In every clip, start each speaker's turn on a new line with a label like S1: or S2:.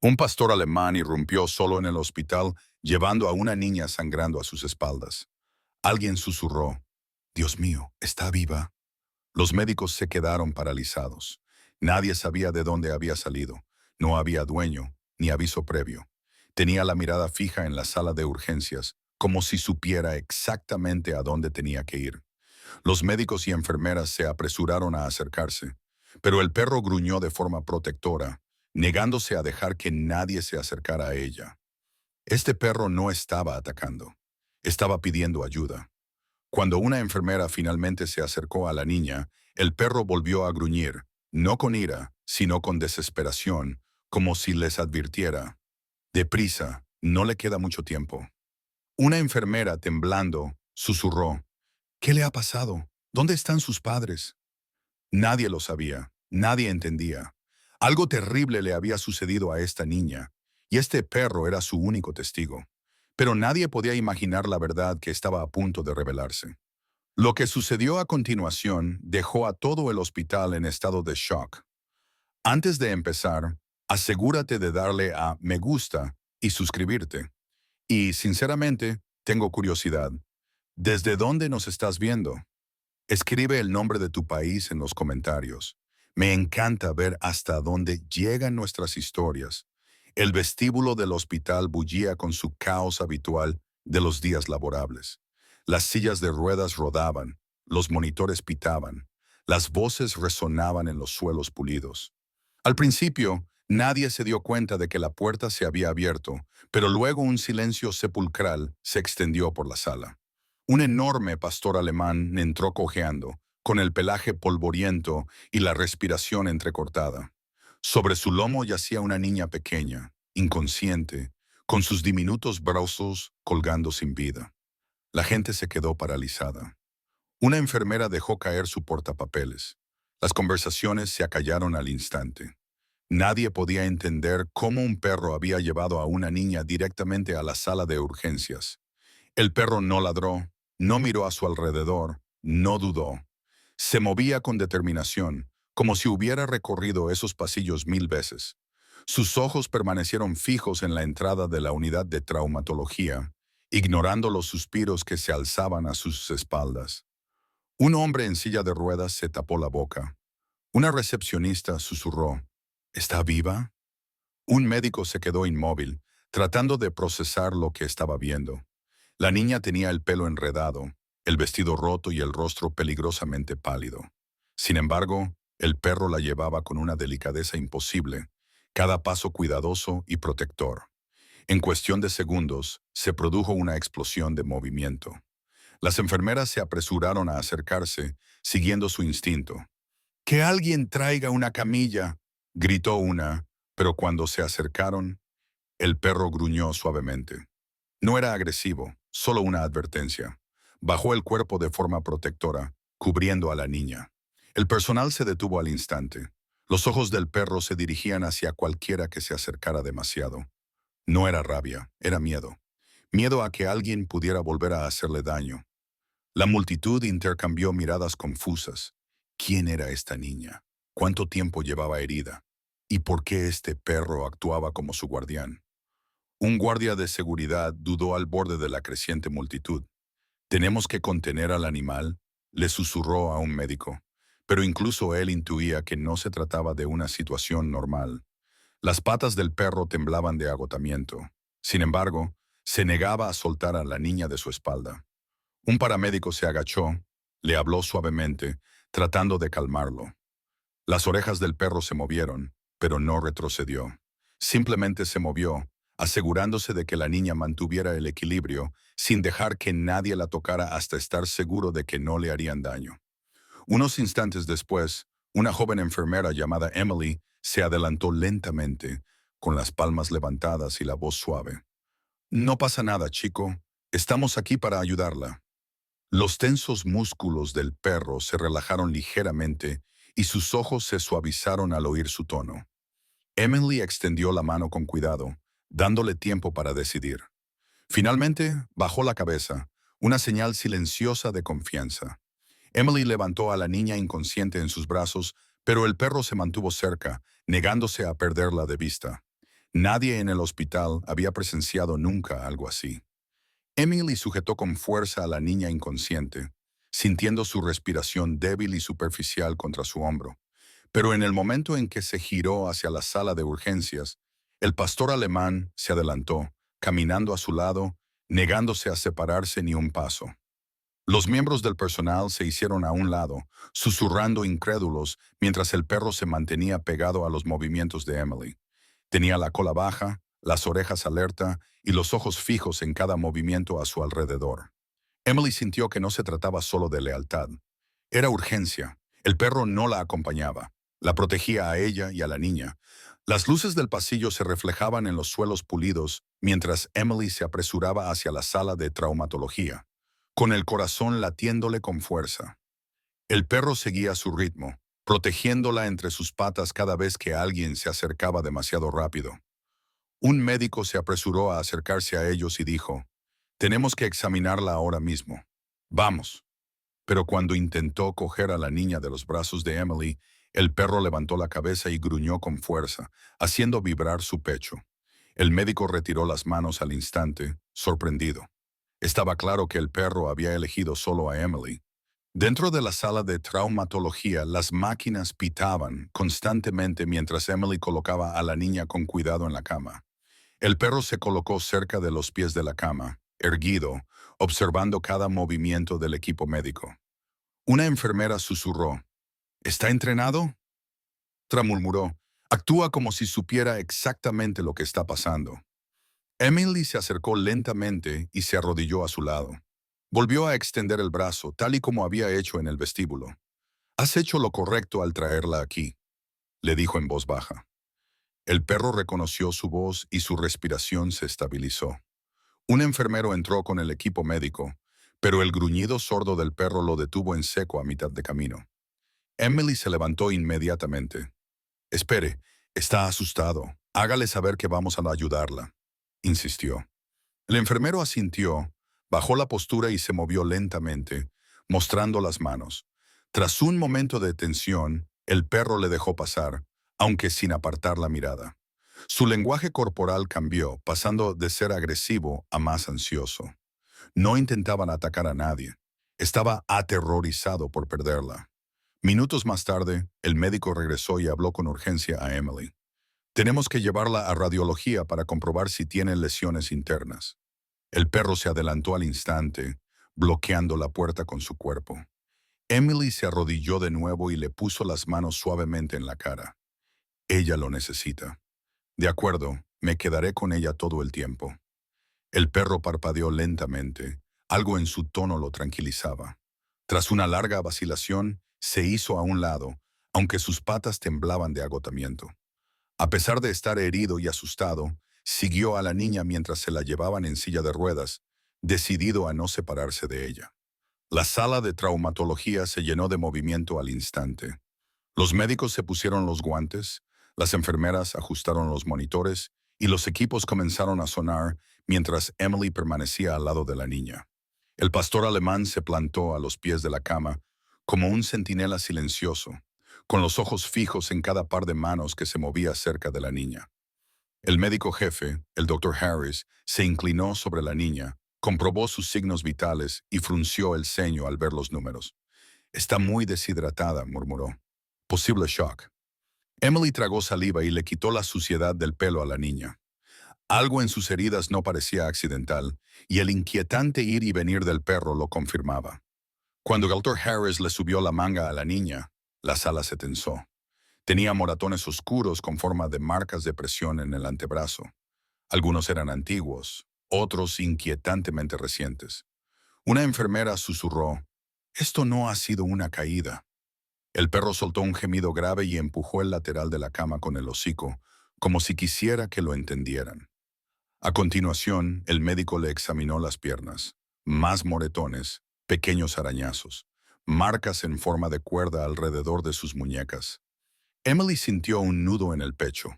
S1: Un pastor alemán irrumpió solo en el hospital, llevando a una niña sangrando a sus espaldas. Alguien susurró, «Dios mío, ¿está viva?». Los médicos se quedaron paralizados. Nadie sabía de dónde había salido. No había dueño, ni aviso previo. Tenía la mirada fija en la sala de urgencias, como si supiera exactamente a dónde tenía que ir. Los médicos y enfermeras se apresuraron a acercarse, pero el perro gruñó de forma protectora, negándose a dejar que nadie se acercara a ella. Este perro no estaba atacando, estaba pidiendo ayuda. Cuando una enfermera finalmente se acercó a la niña, el perro volvió a gruñir, no con ira, sino con desesperación, como si les advirtiera, «Deprisa, no le queda mucho tiempo». Una enfermera, temblando, susurró, «¿Qué le ha pasado? ¿Dónde están sus padres?». Nadie lo sabía, nadie entendía. Algo terrible le había sucedido a esta niña, y este perro era su único testigo. Pero nadie podía imaginar la verdad que estaba a punto de revelarse. Lo que sucedió a continuación dejó a todo el hospital en estado de shock. Antes de empezar, asegúrate de darle a me gusta y suscribirte. Y, sinceramente, tengo curiosidad. ¿Desde dónde nos estás viendo? Escribe el nombre de tu país en los comentarios. Me encanta ver hasta dónde llegan nuestras historias. El vestíbulo del hospital bullía con su caos habitual de los días laborables. Las sillas de ruedas rodaban, los monitores pitaban, las voces resonaban en los suelos pulidos. Al principio, nadie se dio cuenta de que la puerta se había abierto, pero luego un silencio sepulcral se extendió por la sala. Un enorme pastor alemán entró cojeando, con el pelaje polvoriento y la respiración entrecortada. Sobre su lomo yacía una niña pequeña, inconsciente, con sus diminutos brazos colgando sin vida. La gente se quedó paralizada. Una enfermera dejó caer su portapapeles. Las conversaciones se acallaron al instante. Nadie podía entender cómo un perro había llevado a una niña directamente a la sala de urgencias. El perro no ladró, no miró a su alrededor, no dudó. Se movía con determinación, como si hubiera recorrido esos pasillos 1000 veces. Sus ojos permanecieron fijos en la entrada de la unidad de traumatología, ignorando los suspiros que se alzaban a sus espaldas. Un hombre en silla de ruedas se tapó la boca. Una recepcionista susurró, «¿Está viva?». Un médico se quedó inmóvil, tratando de procesar lo que estaba viendo. La niña tenía el pelo enredado, el vestido roto y el rostro peligrosamente pálido. Sin embargo, el perro la llevaba con una delicadeza imposible, cada paso cuidadoso y protector. En cuestión de segundos, se produjo una explosión de movimiento. Las enfermeras se apresuraron a acercarse, siguiendo su instinto. «¡Que alguien traiga una camilla!», gritó una, pero cuando se acercaron, el perro gruñó suavemente. No era agresivo, solo una advertencia. Bajó el cuerpo de forma protectora, cubriendo a la niña. El personal se detuvo al instante. Los ojos del perro se dirigían hacia cualquiera que se acercara demasiado. No era rabia, era miedo. Miedo a que alguien pudiera volver a hacerle daño. La multitud intercambió miradas confusas. ¿Quién era esta niña? ¿Cuánto tiempo llevaba herida? ¿Y por qué este perro actuaba como su guardián? Un guardia de seguridad dudó al borde de la creciente multitud. «Tenemos que contener al animal», le susurró a un médico. Pero incluso él intuía que no se trataba de una situación normal. Las patas del perro temblaban de agotamiento. Sin embargo, se negaba a soltar a la niña de su espalda. Un paramédico se agachó, le habló suavemente, tratando de calmarlo. Las orejas del perro se movieron, pero no retrocedió. Simplemente se movió, asegurándose de que la niña mantuviera el equilibrio, sin dejar que nadie la tocara hasta estar seguro de que no le harían daño. Unos instantes después, una joven enfermera llamada Emily se adelantó lentamente, con las palmas levantadas y la voz suave. «No pasa nada, chico. Estamos aquí para ayudarla». Los tensos músculos del perro se relajaron ligeramente y sus ojos se suavizaron al oír su tono. Emily extendió la mano con cuidado, dándole tiempo para decidir. Finalmente, bajó la cabeza, una señal silenciosa de confianza. Emily levantó a la niña inconsciente en sus brazos, pero el perro se mantuvo cerca, negándose a perderla de vista. Nadie en el hospital había presenciado nunca algo así. Emily sujetó con fuerza a la niña inconsciente, sintiendo su respiración débil y superficial contra su hombro. Pero en el momento en que se giró hacia la sala de urgencias, el pastor alemán se adelantó, caminando a su lado, negándose a separarse ni un paso. Los miembros del personal se hicieron a un lado, susurrando incrédulos mientras el perro se mantenía pegado a los movimientos de Emily. Tenía la cola baja, las orejas alerta y los ojos fijos en cada movimiento a su alrededor. Emily sintió que no se trataba solo de lealtad. Era urgencia. El perro no la acompañaba. La protegía a ella y a la niña. Las luces del pasillo se reflejaban en los suelos pulidos mientras Emily se apresuraba hacia la sala de traumatología, con el corazón latiéndole con fuerza. El perro seguía su ritmo, protegiéndola entre sus patas cada vez que alguien se acercaba demasiado rápido. Un médico se apresuró a acercarse a ellos y dijo, «Tenemos que examinarla ahora mismo. Vamos». Pero cuando intentó coger a la niña de los brazos de Emily, el perro levantó la cabeza y gruñó con fuerza, haciendo vibrar su pecho. El médico retiró las manos al instante, sorprendido. Estaba claro que el perro había elegido solo a Emily. Dentro de la sala de traumatología, las máquinas pitaban constantemente mientras Emily colocaba a la niña con cuidado en la cama. El perro se colocó cerca de los pies de la cama, erguido, observando cada movimiento del equipo médico. Una enfermera susurró, «¿Está entrenado?». Otra murmuró, «Actúa como si supiera exactamente lo que está pasando». Emily se acercó lentamente y se arrodilló a su lado. Volvió a extender el brazo, tal y como había hecho en el vestíbulo. «Has hecho lo correcto al traerla aquí», le dijo en voz baja. El perro reconoció su voz y su respiración se estabilizó. Un enfermero entró con el equipo médico, pero el gruñido sordo del perro lo detuvo en seco a mitad de camino. Emily se levantó inmediatamente. «Espere, está asustado. Hágale saber que vamos a ayudarla», insistió. El enfermero asintió, bajó la postura y se movió lentamente, mostrando las manos. Tras un momento de tensión, el perro le dejó pasar, aunque sin apartar la mirada. Su lenguaje corporal cambió, pasando de ser agresivo a más ansioso. No intentaban atacar a nadie. Estaba aterrorizado por perderla. Minutos más tarde, el médico regresó y habló con urgencia a Emily. «Tenemos que llevarla a radiología para comprobar si tiene lesiones internas». El perro se adelantó al instante, bloqueando la puerta con su cuerpo. Emily se arrodilló de nuevo y le puso las manos suavemente en la cara. «Ella lo necesita». «De acuerdo, me quedaré con ella todo el tiempo». El perro parpadeó lentamente. Algo en su tono lo tranquilizaba. Tras una larga vacilación, se hizo a un lado, aunque sus patas temblaban de agotamiento. A pesar de estar herido y asustado, siguió a la niña mientras se la llevaban en silla de ruedas, decidido a no separarse de ella. La sala de traumatología se llenó de movimiento al instante. Los médicos se pusieron los guantes, las enfermeras ajustaron los monitores y los equipos comenzaron a sonar mientras Emily permanecía al lado de la niña. El pastor alemán se plantó a los pies de la cama como un centinela silencioso, con los ojos fijos en cada par de manos que se movía cerca de la niña. El médico jefe, el Dr. Harris, se inclinó sobre la niña, comprobó sus signos vitales y frunció el ceño al ver los números. «Está muy deshidratada», murmuró. «Posible shock». Emily tragó saliva y le quitó la suciedad del pelo a la niña. Algo en sus heridas no parecía accidental, y el inquietante ir y venir del perro lo confirmaba. Cuando el Dr. Harris le subió la manga a la niña, la sala se tensó. Tenía moratones oscuros con forma de marcas de presión en el antebrazo. Algunos eran antiguos, otros inquietantemente recientes. Una enfermera susurró, «Esto no ha sido una caída». El perro soltó un gemido grave y empujó el lateral de la cama con el hocico, como si quisiera que lo entendieran. A continuación, el médico le examinó las piernas. Más moretones, pequeños arañazos, marcas en forma de cuerda alrededor de sus muñecas. Emily sintió un nudo en el pecho.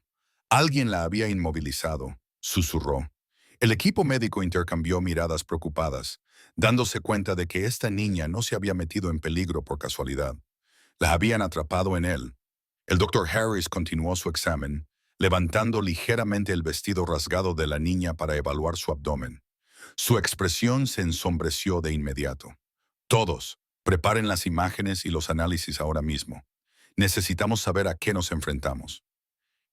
S1: Alguien la había inmovilizado, susurró. El equipo médico intercambió miradas preocupadas, dándose cuenta de que esta niña no se había metido en peligro por casualidad. La habían atrapado en él. El Dr. Harris continuó su examen, levantando ligeramente el vestido rasgado de la niña para evaluar su abdomen. Su expresión se ensombreció de inmediato. Todos, preparen las imágenes y los análisis ahora mismo. Necesitamos saber a qué nos enfrentamos.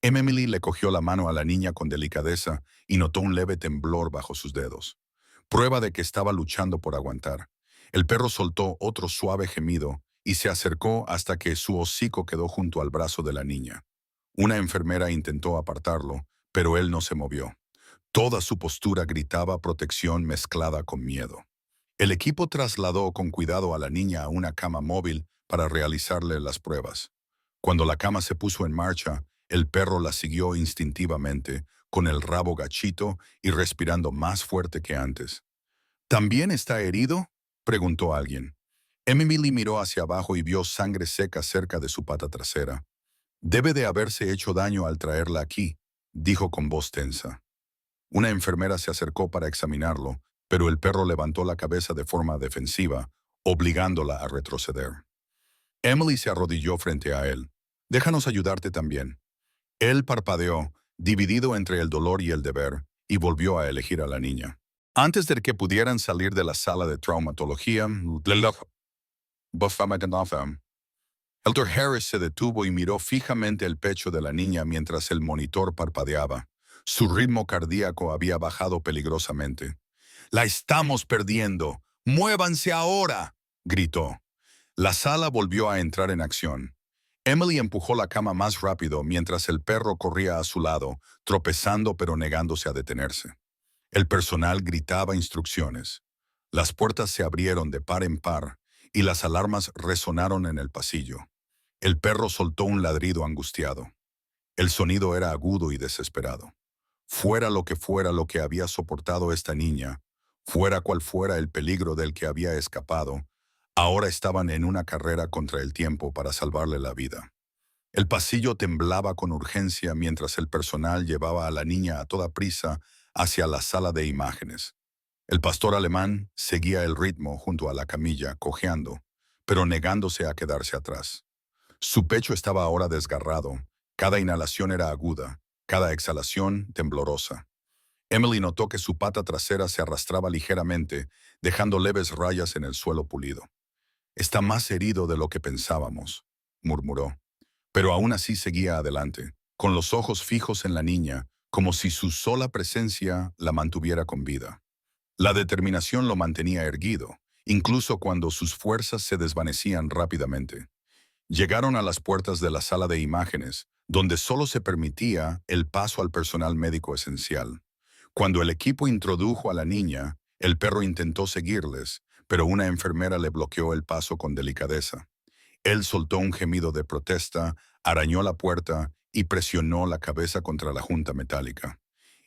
S1: Emily le cogió la mano a la niña con delicadeza y notó un leve temblor bajo sus dedos. Prueba de que estaba luchando por aguantar. El perro soltó otro suave gemido y se acercó hasta que su hocico quedó junto al brazo de la niña. Una enfermera intentó apartarlo, pero él no se movió. Toda su postura gritaba protección mezclada con miedo. El equipo trasladó con cuidado a la niña a una cama móvil para realizarle las pruebas. Cuando la cama se puso en marcha, el perro la siguió instintivamente, con el rabo gachito y respirando más fuerte que antes. ¿También está herido?, preguntó alguien. Emily miró hacia abajo y vio sangre seca cerca de su pata trasera. Debe de haberse hecho daño al traerla aquí, dijo con voz tensa. Una enfermera se acercó para examinarlo, pero el perro levantó la cabeza de forma defensiva, obligándola a retroceder. Emily se arrodilló frente a él. «Déjanos ayudarte también». Él parpadeó, dividido entre el dolor y el deber, y volvió a elegir a la niña. Antes de que pudieran salir de la sala de traumatología, el Dr. Harris se detuvo y miró fijamente el pecho de la niña mientras el monitor parpadeaba. Su ritmo cardíaco había bajado peligrosamente. «¡La estamos perdiendo! ¡Muévanse ahora!», gritó. La sala volvió a entrar en acción. Emily empujó la cama más rápido mientras el perro corría a su lado, tropezando pero negándose a detenerse. El personal gritaba instrucciones. Las puertas se abrieron de par en par y las alarmas resonaron en el pasillo. El perro soltó un ladrido angustiado. El sonido era agudo y desesperado. Fuera lo que había soportado esta niña, fuera cual fuera el peligro del que había escapado, ahora estaban en una carrera contra el tiempo para salvarle la vida. El pasillo temblaba con urgencia mientras el personal llevaba a la niña a toda prisa hacia la sala de imágenes. El pastor alemán seguía el ritmo junto a la camilla, cojeando, pero negándose a quedarse atrás. Su pecho estaba ahora desgarrado, cada inhalación era aguda, cada exhalación temblorosa. Emily notó que su pata trasera se arrastraba ligeramente, dejando leves rayas en el suelo pulido. «Está más herido de lo que pensábamos», murmuró. Pero aún así seguía adelante, con los ojos fijos en la niña, como si su sola presencia la mantuviera con vida. La determinación lo mantenía erguido, incluso cuando sus fuerzas se desvanecían rápidamente. Llegaron a las puertas de la sala de imágenes, donde solo se permitía el paso al personal médico esencial. Cuando el equipo introdujo a la niña, el perro intentó seguirles, pero una enfermera le bloqueó el paso con delicadeza. Él soltó un gemido de protesta, arañó la puerta y presionó la cabeza contra la junta metálica.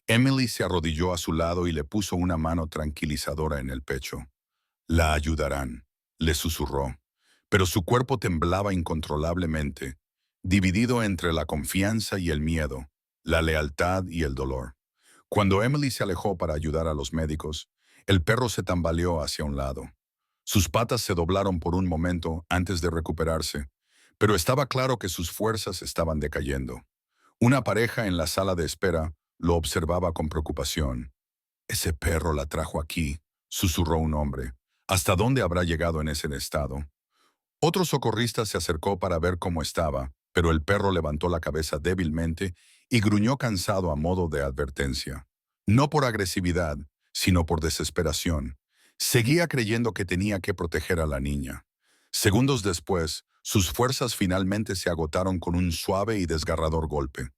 S1: Emily se arrodilló a su lado y le puso una mano tranquilizadora en el pecho. «La ayudarán», le susurró, pero su cuerpo temblaba incontrolablemente, dividido entre la confianza y el miedo, la lealtad y el dolor. Cuando Emily se alejó para ayudar a los médicos, el perro se tambaleó hacia un lado. Sus patas se doblaron por un momento antes de recuperarse, pero estaba claro que sus fuerzas estaban decayendo. Una pareja en la sala de espera lo observaba con preocupación. «Ese perro la trajo aquí», susurró un hombre. «¿Hasta dónde habrá llegado en ese estado?». Otro socorrista se acercó para ver cómo estaba, pero el perro levantó la cabeza débilmente y gruñó cansado a modo de advertencia. No por agresividad, sino por desesperación. Seguía creyendo que tenía que proteger a la niña. Segundos después, sus fuerzas finalmente se agotaron con un suave y desgarrador golpe.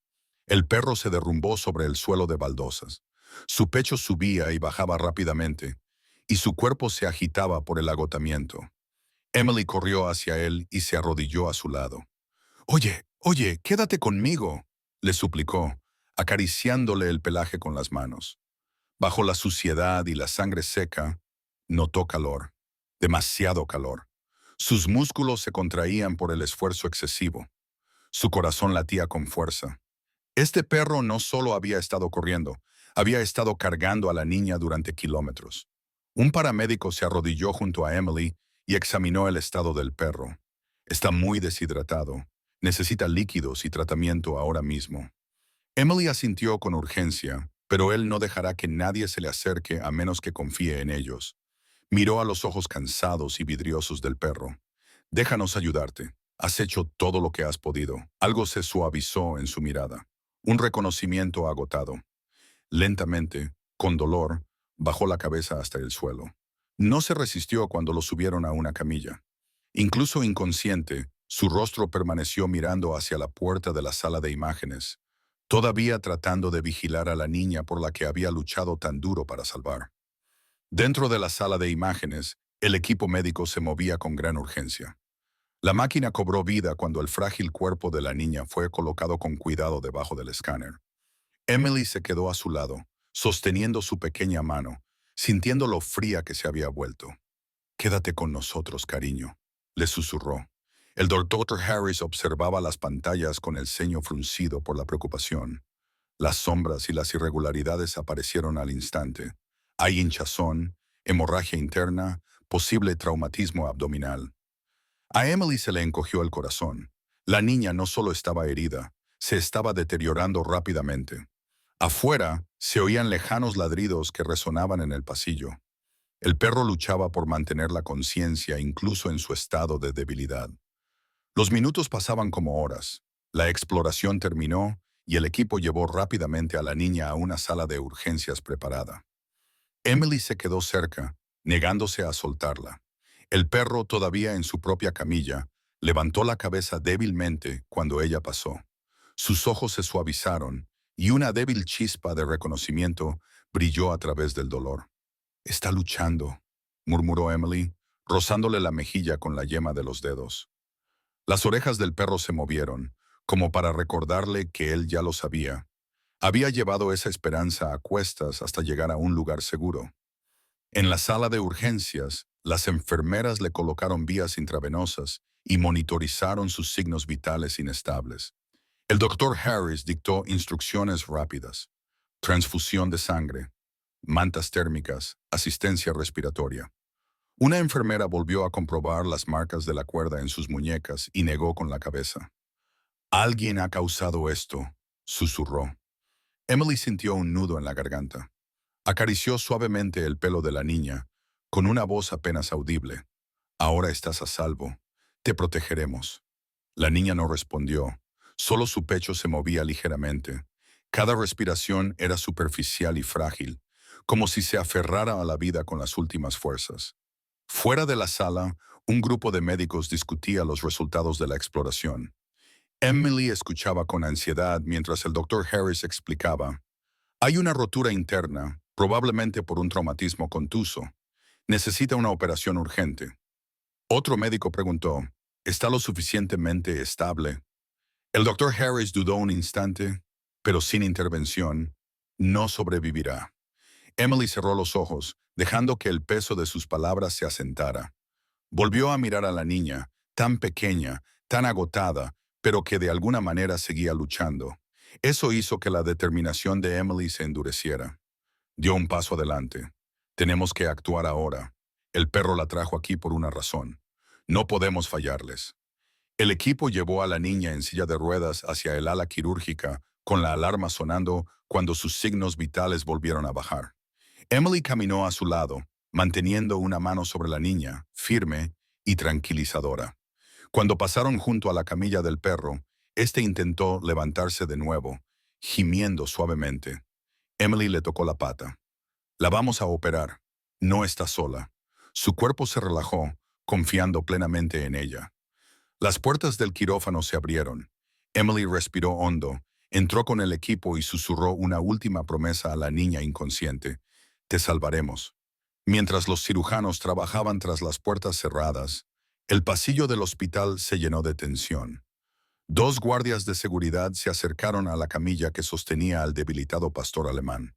S1: El perro se derrumbó sobre el suelo de baldosas. Su pecho subía y bajaba rápidamente, y su cuerpo se agitaba por el agotamiento. Emily corrió hacia él y se arrodilló a su lado. Oye, quédate conmigo», le suplicó, acariciándole el pelaje con las manos. Bajo la suciedad y la sangre seca, notó calor, demasiado calor. Sus músculos se contraían por el esfuerzo excesivo. Su corazón latía con fuerza. Este perro no solo había estado corriendo, había estado cargando a la niña durante kilómetros. Un paramédico se arrodilló junto a Emily y examinó el estado del perro. «Está muy deshidratado. Necesita líquidos y tratamiento ahora mismo». Emily asintió con urgencia, pero él no dejará que nadie se le acerque a menos que confíe en ellos. Miró a los ojos cansados y vidriosos del perro. Déjanos ayudarte. Has hecho todo lo que has podido. Algo se suavizó en su mirada. Un reconocimiento agotado. Lentamente, con dolor, bajó la cabeza hasta el suelo. No se resistió cuando lo subieron a una camilla. Incluso inconsciente, su rostro permaneció mirando hacia la puerta de la sala de imágenes, todavía tratando de vigilar a la niña por la que había luchado tan duro para salvar. Dentro de la sala de imágenes, el equipo médico se movía con gran urgencia. La máquina cobró vida cuando el frágil cuerpo de la niña fue colocado con cuidado debajo del escáner. Emily se quedó a su lado, sosteniendo su pequeña mano, sintiendo lo fría que se había vuelto. «Quédate con nosotros, cariño», le susurró. El doctor Harris observaba las pantallas con el ceño fruncido por la preocupación. Las sombras y las irregularidades aparecieron al instante. Hay hinchazón, hemorragia interna, posible traumatismo abdominal. A Emily se le encogió el corazón. La niña no solo estaba herida, se estaba deteriorando rápidamente. Afuera se oían lejanos ladridos que resonaban en el pasillo. El perro luchaba por mantener la conciencia incluso en su estado de debilidad. Los minutos pasaban como horas. La exploración terminó y el equipo llevó rápidamente a la niña a una sala de urgencias preparada. Emily se quedó cerca, negándose a soltarla. El perro, todavía en su propia camilla, levantó la cabeza débilmente cuando ella pasó. Sus ojos se suavizaron y una débil chispa de reconocimiento brilló a través del dolor. «Está luchando», murmuró Emily, rozándole la mejilla con la yema de los dedos. Las orejas del perro se movieron, como para recordarle que él ya lo sabía. Había llevado esa esperanza a cuestas hasta llegar a un lugar seguro. En la sala de urgencias, las enfermeras le colocaron vías intravenosas y monitorizaron sus signos vitales inestables. El doctor Harris dictó instrucciones rápidas: transfusión de sangre, mantas térmicas, asistencia respiratoria. Una enfermera volvió a comprobar las marcas de la cuerda en sus muñecas y negó con la cabeza. «Alguien ha causado esto», susurró. Emily sintió un nudo en la garganta. Acarició suavemente el pelo de la niña, con una voz apenas audible. «Ahora estás a salvo. Te protegeremos». La niña no respondió. Solo su pecho se movía ligeramente. Cada respiración era superficial y frágil, como si se aferrara a la vida con las últimas fuerzas. Fuera de la sala, un grupo de médicos discutía los resultados de la exploración. Emily escuchaba con ansiedad mientras el doctor Harris explicaba: «Hay una rotura interna, probablemente por un traumatismo contuso. Necesita una operación urgente». Otro médico preguntó: «¿Está lo suficientemente estable?». El doctor Harris dudó un instante, pero sin intervención, «No sobrevivirá». Emily cerró los ojos, dejando que el peso de sus palabras se asentara. Volvió a mirar a la niña, tan pequeña, tan agotada, pero que de alguna manera seguía luchando. Eso hizo que la determinación de Emily se endureciera. Dio un paso adelante. «Tenemos que actuar ahora. El perro la trajo aquí por una razón. No podemos fallarles». El equipo llevó a la niña en silla de ruedas hacia el ala quirúrgica, con la alarma sonando cuando sus signos vitales volvieron a bajar. Emily caminó a su lado, manteniendo una mano sobre la niña, firme y tranquilizadora. Cuando pasaron junto a la camilla del perro, éste intentó levantarse de nuevo, gimiendo suavemente. Emily le tocó la pata. «La vamos a operar. No está sola». Su cuerpo se relajó, confiando plenamente en ella. Las puertas del quirófano se abrieron. Emily respiró hondo, entró con el equipo y susurró una última promesa a la niña inconsciente: «Te salvaremos». Mientras los cirujanos trabajaban tras las puertas cerradas, el pasillo del hospital se llenó de tensión. Dos guardias de seguridad se acercaron a la camilla que sostenía al debilitado pastor alemán.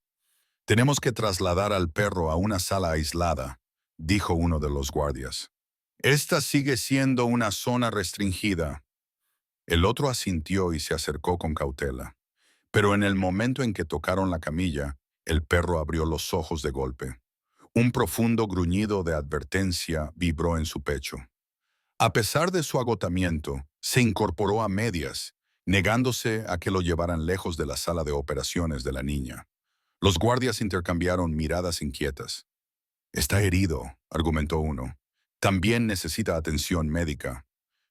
S1: «Tenemos que trasladar al perro a una sala aislada», dijo uno de los guardias. «Esta sigue siendo una zona restringida». El otro asintió y se acercó con cautela. Pero en el momento en que tocaron la camilla, el perro abrió los ojos de golpe. Un profundo gruñido de advertencia vibró en su pecho. A pesar de su agotamiento, se incorporó a medias, negándose a que lo llevaran lejos de la sala de operaciones de la niña. Los guardias intercambiaron miradas inquietas. Está herido, argumentó uno. También necesita atención médica.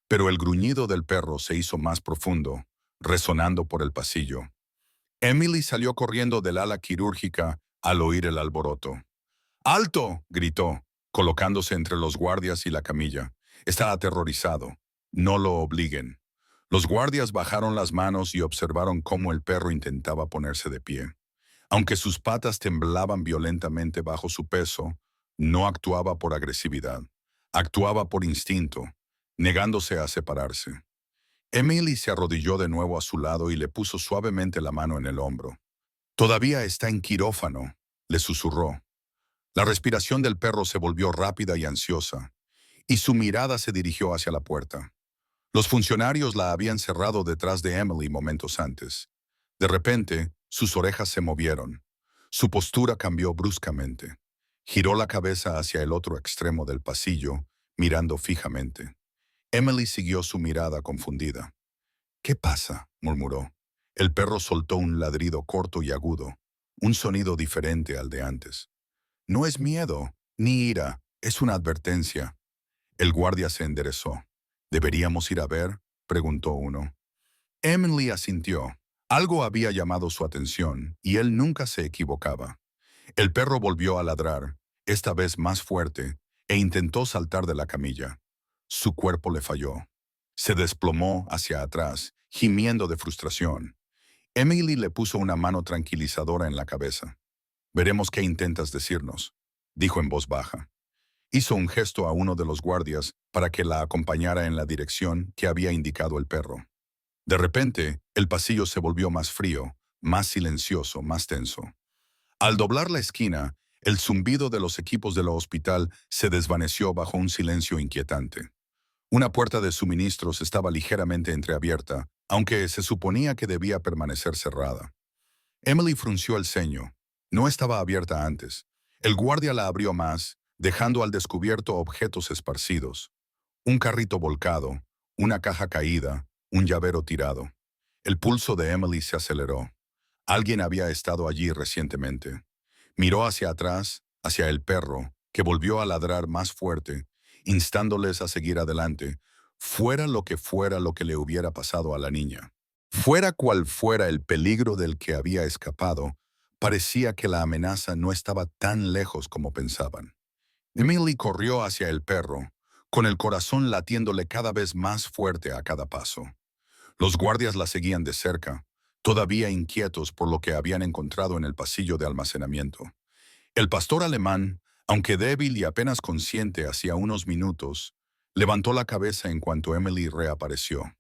S1: Pero el gruñido del perro se hizo más profundo, resonando por el pasillo. Emily salió corriendo del ala quirúrgica al oír el alboroto. ¡Alto!, gritó, colocándose entre los guardias y la camilla. Está aterrorizado. No lo obliguen. Los guardias bajaron las manos y observaron cómo el perro intentaba ponerse de pie. Aunque sus patas temblaban violentamente bajo su peso, no actuaba por agresividad. Actuaba por instinto, negándose a separarse. Emily se arrodilló de nuevo a su lado y le puso suavemente la mano en el hombro. «Todavía está en quirófano», le susurró. La respiración del perro se volvió rápida y ansiosa, y su mirada se dirigió hacia la puerta. Los funcionarios la habían cerrado detrás de Emily momentos antes. De repente, sus orejas se movieron. Su postura cambió bruscamente. Giró la cabeza hacia el otro extremo del pasillo, mirando fijamente. Emily siguió su mirada confundida. «¿Qué pasa?», murmuró. El perro soltó un ladrido corto y agudo, un sonido diferente al de antes. «No es miedo, ni ira, es una advertencia». El guardia se enderezó. «¿Deberíamos ir a ver?», preguntó uno. Emily asintió. Algo había llamado su atención, y él nunca se equivocaba. El perro volvió a ladrar, esta vez más fuerte, e intentó saltar de la camilla. Su cuerpo le falló. Se desplomó hacia atrás, gimiendo de frustración. Emily le puso una mano tranquilizadora en la cabeza. «Veremos qué intentas decirnos», dijo en voz baja. Hizo un gesto a uno de los guardias para que la acompañara en la dirección que había indicado el perro. De repente, el pasillo se volvió más frío, más silencioso, más tenso. Al doblar la esquina, el zumbido de los equipos del hospital se desvaneció bajo un silencio inquietante. Una puerta de suministros estaba ligeramente entreabierta, aunque se suponía que debía permanecer cerrada. Emily frunció el ceño. No estaba abierta antes. El guardia la abrió más, dejando al descubierto objetos esparcidos. Un carrito volcado, una caja caída, un llavero tirado. El pulso de Emily se aceleró. Alguien había estado allí recientemente. Miró hacia atrás, hacia el perro, que volvió a ladrar más fuerte, instándoles a seguir adelante, fuera lo que le hubiera pasado a la niña. Fuera cual fuera el peligro del que había escapado, parecía que la amenaza no estaba tan lejos como pensaban. Emily corrió hacia el perro, con el corazón latiéndole cada vez más fuerte a cada paso. Los guardias la seguían de cerca, todavía inquietos por lo que habían encontrado en el pasillo de almacenamiento. El pastor alemán, aunque débil y apenas consciente hacía unos minutos, levantó la cabeza en cuanto Emily reapareció.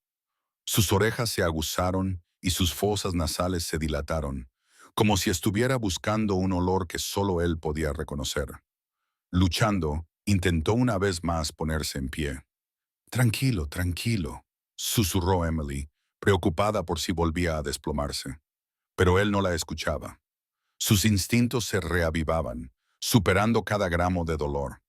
S1: Sus orejas se aguzaron y sus fosas nasales se dilataron, como si estuviera buscando un olor que solo él podía reconocer. Luchando, intentó una vez más ponerse en pie. «Tranquilo, tranquilo», susurró Emily, preocupada por si volvía a desplomarse. Pero él no la escuchaba. Sus instintos se reavivaban, superando cada gramo de dolor.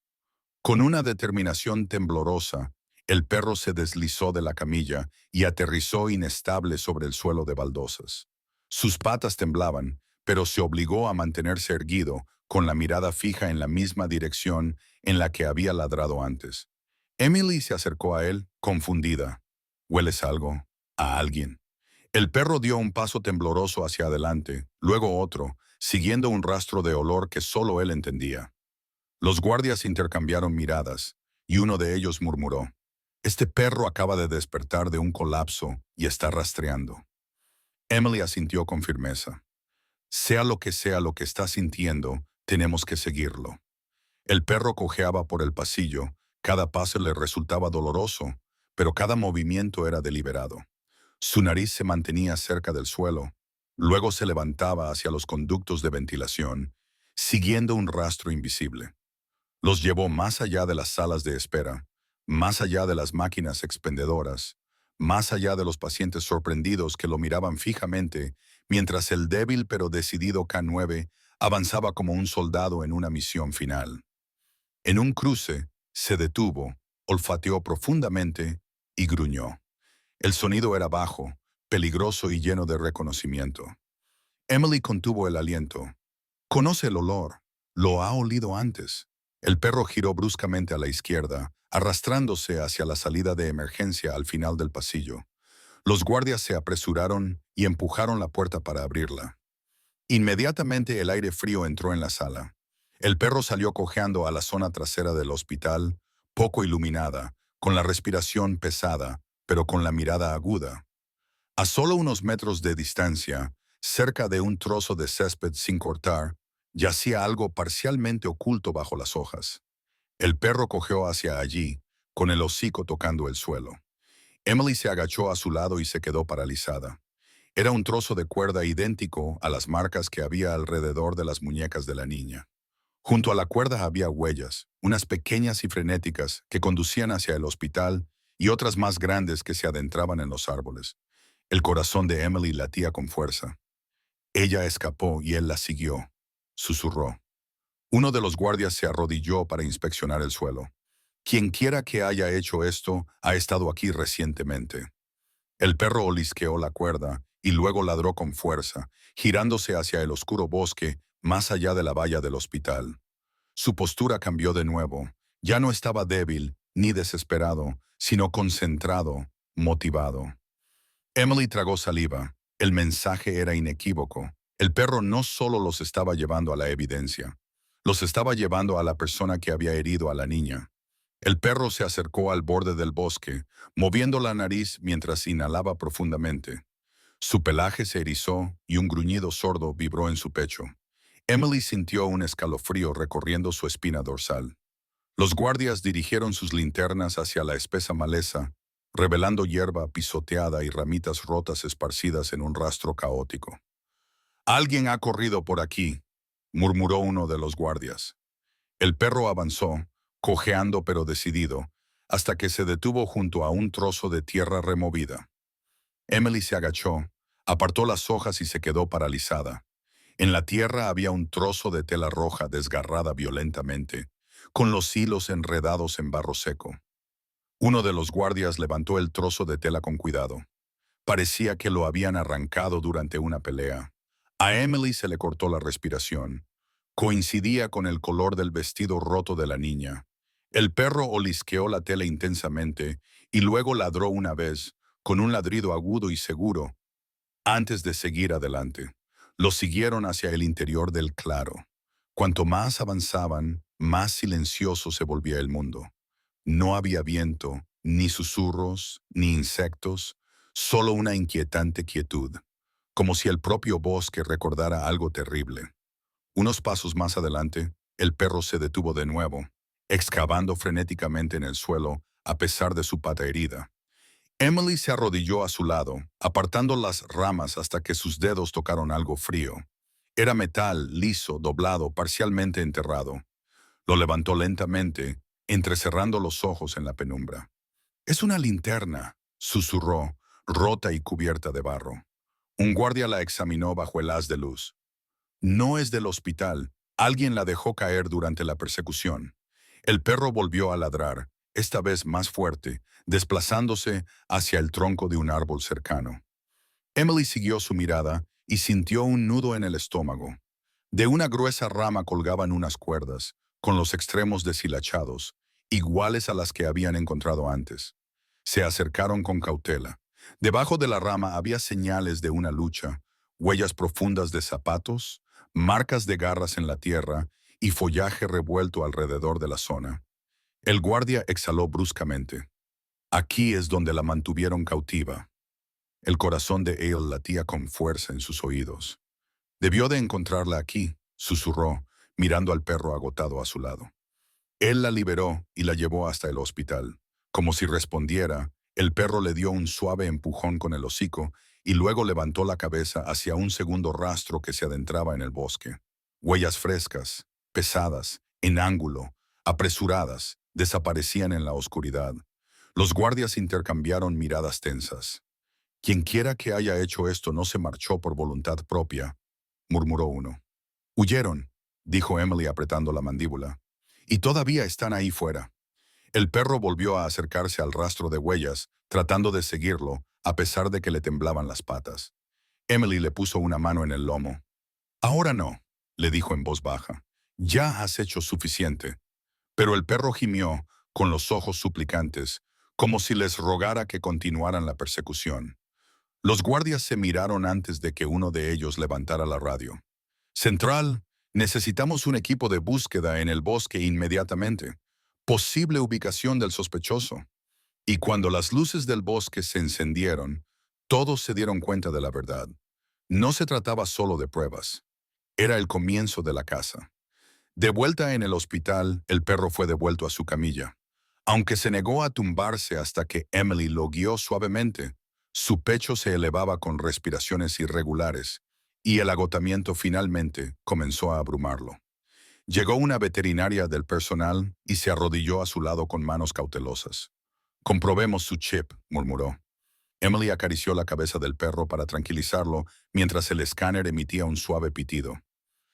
S1: Con una determinación temblorosa, el perro se deslizó de la camilla y aterrizó inestable sobre el suelo de baldosas. Sus patas temblaban, pero se obligó a mantenerse erguido, con la mirada fija en la misma dirección en la que había ladrado antes. Emily se acercó a él, confundida. «¿Hueles algo? ¿A alguien?». El perro dio un paso tembloroso hacia adelante, luego otro, siguiendo un rastro de olor que solo él entendía. Los guardias intercambiaron miradas, y uno de ellos murmuró: «Este perro acaba de despertar de un colapso y está rastreando». Emily asintió con firmeza. Sea lo que está sintiendo, tenemos que seguirlo. El perro cojeaba por el pasillo, cada paso le resultaba doloroso, pero cada movimiento era deliberado. Su nariz se mantenía cerca del suelo, luego se levantaba hacia los conductos de ventilación, siguiendo un rastro invisible. Los llevó más allá de las salas de espera, más allá de las máquinas expendedoras, más allá de los pacientes sorprendidos que lo miraban fijamente, mientras el débil pero decidido K9 avanzaba como un soldado en una misión final. En un cruce, se detuvo, olfateó profundamente y gruñó. El sonido era bajo, peligroso y lleno de reconocimiento. Emily contuvo el aliento. Conoce el olor. Lo ha olido antes. El perro giró bruscamente a la izquierda, arrastrándose hacia la salida de emergencia al final del pasillo. Los guardias se apresuraron y empujaron la puerta para abrirla. Inmediatamente el aire frío entró en la sala. El perro salió cojeando a la zona trasera del hospital, poco iluminada, con la respiración pesada, pero con la mirada aguda. A solo unos metros de distancia, cerca de un trozo de césped sin cortar, yacía algo parcialmente oculto bajo las hojas. El perro cojeó hacia allí, con el hocico tocando el suelo. Emily se agachó a su lado y se quedó paralizada. Era un trozo de cuerda idéntico a las marcas que había alrededor de las muñecas de la niña. Junto a la cuerda había huellas, unas pequeñas y frenéticas que conducían hacia el hospital y otras más grandes que se adentraban en los árboles. El corazón de Emily latía con fuerza. Ella escapó y él la siguió. Susurró. Uno de los guardias se arrodilló para inspeccionar el suelo. Quienquiera que haya hecho esto ha estado aquí recientemente. El perro olisqueó la cuerda y luego ladró con fuerza, girándose hacia el oscuro bosque más allá de la valla del hospital. Su postura cambió de nuevo. Ya no estaba débil ni desesperado, sino concentrado, motivado. Emily tragó saliva. El mensaje era inequívoco. El perro no solo los estaba llevando a la evidencia, los estaba llevando a la persona que había herido a la niña. El perro se acercó al borde del bosque, moviendo la nariz mientras inhalaba profundamente. Su pelaje se erizó y un gruñido sordo vibró en su pecho. Emily sintió un escalofrío recorriendo su espina dorsal. Los guardias dirigieron sus linternas hacia la espesa maleza, revelando hierba pisoteada y ramitas rotas esparcidas en un rastro caótico. «Alguien ha corrido por aquí», murmuró uno de los guardias. El perro avanzó, cojeando pero decidido, hasta que se detuvo junto a un trozo de tierra removida. Emily se agachó, apartó las hojas y se quedó paralizada. En la tierra había un trozo de tela roja desgarrada violentamente, con los hilos enredados en barro seco. Uno de los guardias levantó el trozo de tela con cuidado. Parecía que lo habían arrancado durante una pelea. A Emily se le cortó la respiración. Coincidía con el color del vestido roto de la niña. El perro olisqueó la tela intensamente y luego ladró una vez, con un ladrido agudo y seguro, antes de seguir adelante. Lo siguieron hacia el interior del claro. Cuanto más avanzaban, más silencioso se volvía el mundo. No había viento, ni susurros, ni insectos, solo una inquietante quietud, como si el propio bosque recordara algo terrible. Unos pasos más adelante, el perro se detuvo de nuevo, excavando frenéticamente en el suelo a pesar de su pata herida. Emily se arrodilló a su lado, apartando las ramas hasta que sus dedos tocaron algo frío. Era metal, liso, doblado, parcialmente enterrado. Lo levantó lentamente, entrecerrando los ojos en la penumbra. «Es una linterna», susurró, rota y cubierta de barro. Un guardia la examinó bajo el haz de luz. «No es del hospital. Alguien la dejó caer durante la persecución». El perro volvió a ladrar, esta vez más fuerte, desplazándose hacia el tronco de un árbol cercano. Emily siguió su mirada y sintió un nudo en el estómago. De una gruesa rama colgaban unas cuerdas, con los extremos deshilachados, iguales a las que habían encontrado antes. Se acercaron con cautela. Debajo de la rama había señales de una lucha, huellas profundas de zapatos, marcas de garras en la tierra y follaje revuelto alrededor de la zona. El guardia exhaló bruscamente. Aquí es donde la mantuvieron cautiva. El corazón de Ale latía con fuerza en sus oídos. Debió de encontrarla aquí, susurró, mirando al perro agotado a su lado. Él la liberó y la llevó hasta el hospital. Como si respondiera, el perro le dio un suave empujón con el hocico y luego levantó la cabeza hacia un segundo rastro que se adentraba en el bosque. Huellas frescas, pesadas, en ángulo, apresuradas, desaparecían en la oscuridad. Los guardias intercambiaron miradas tensas. «Quienquiera que haya hecho esto no se marchó por voluntad propia», murmuró uno. «Huyeron», dijo Emily apretando la mandíbula. «Y todavía están ahí fuera». El perro volvió a acercarse al rastro de huellas, tratando de seguirlo, a pesar de que le temblaban las patas. Emily le puso una mano en el lomo. «Ahora no», le dijo en voz baja. «Ya has hecho suficiente». Pero el perro gimió, con los ojos suplicantes, como si les rogara que continuaran la persecución. Los guardias se miraron antes de que uno de ellos levantara la radio. «Central, necesitamos un equipo de búsqueda en el bosque inmediatamente. Posible ubicación del sospechoso». Y cuando las luces del bosque se encendieron, todos se dieron cuenta de la verdad. No se trataba solo de pruebas. Era el comienzo de la caza. De vuelta en el hospital, el perro fue devuelto a su camilla. Aunque se negó a tumbarse hasta que Emily lo guió suavemente, su pecho se elevaba con respiraciones irregulares, y el agotamiento finalmente comenzó a abrumarlo. Llegó una veterinaria del personal y se arrodilló a su lado con manos cautelosas. «Comprobemos su chip», murmuró. Emily acarició la cabeza del perro para tranquilizarlo mientras el escáner emitía un suave pitido.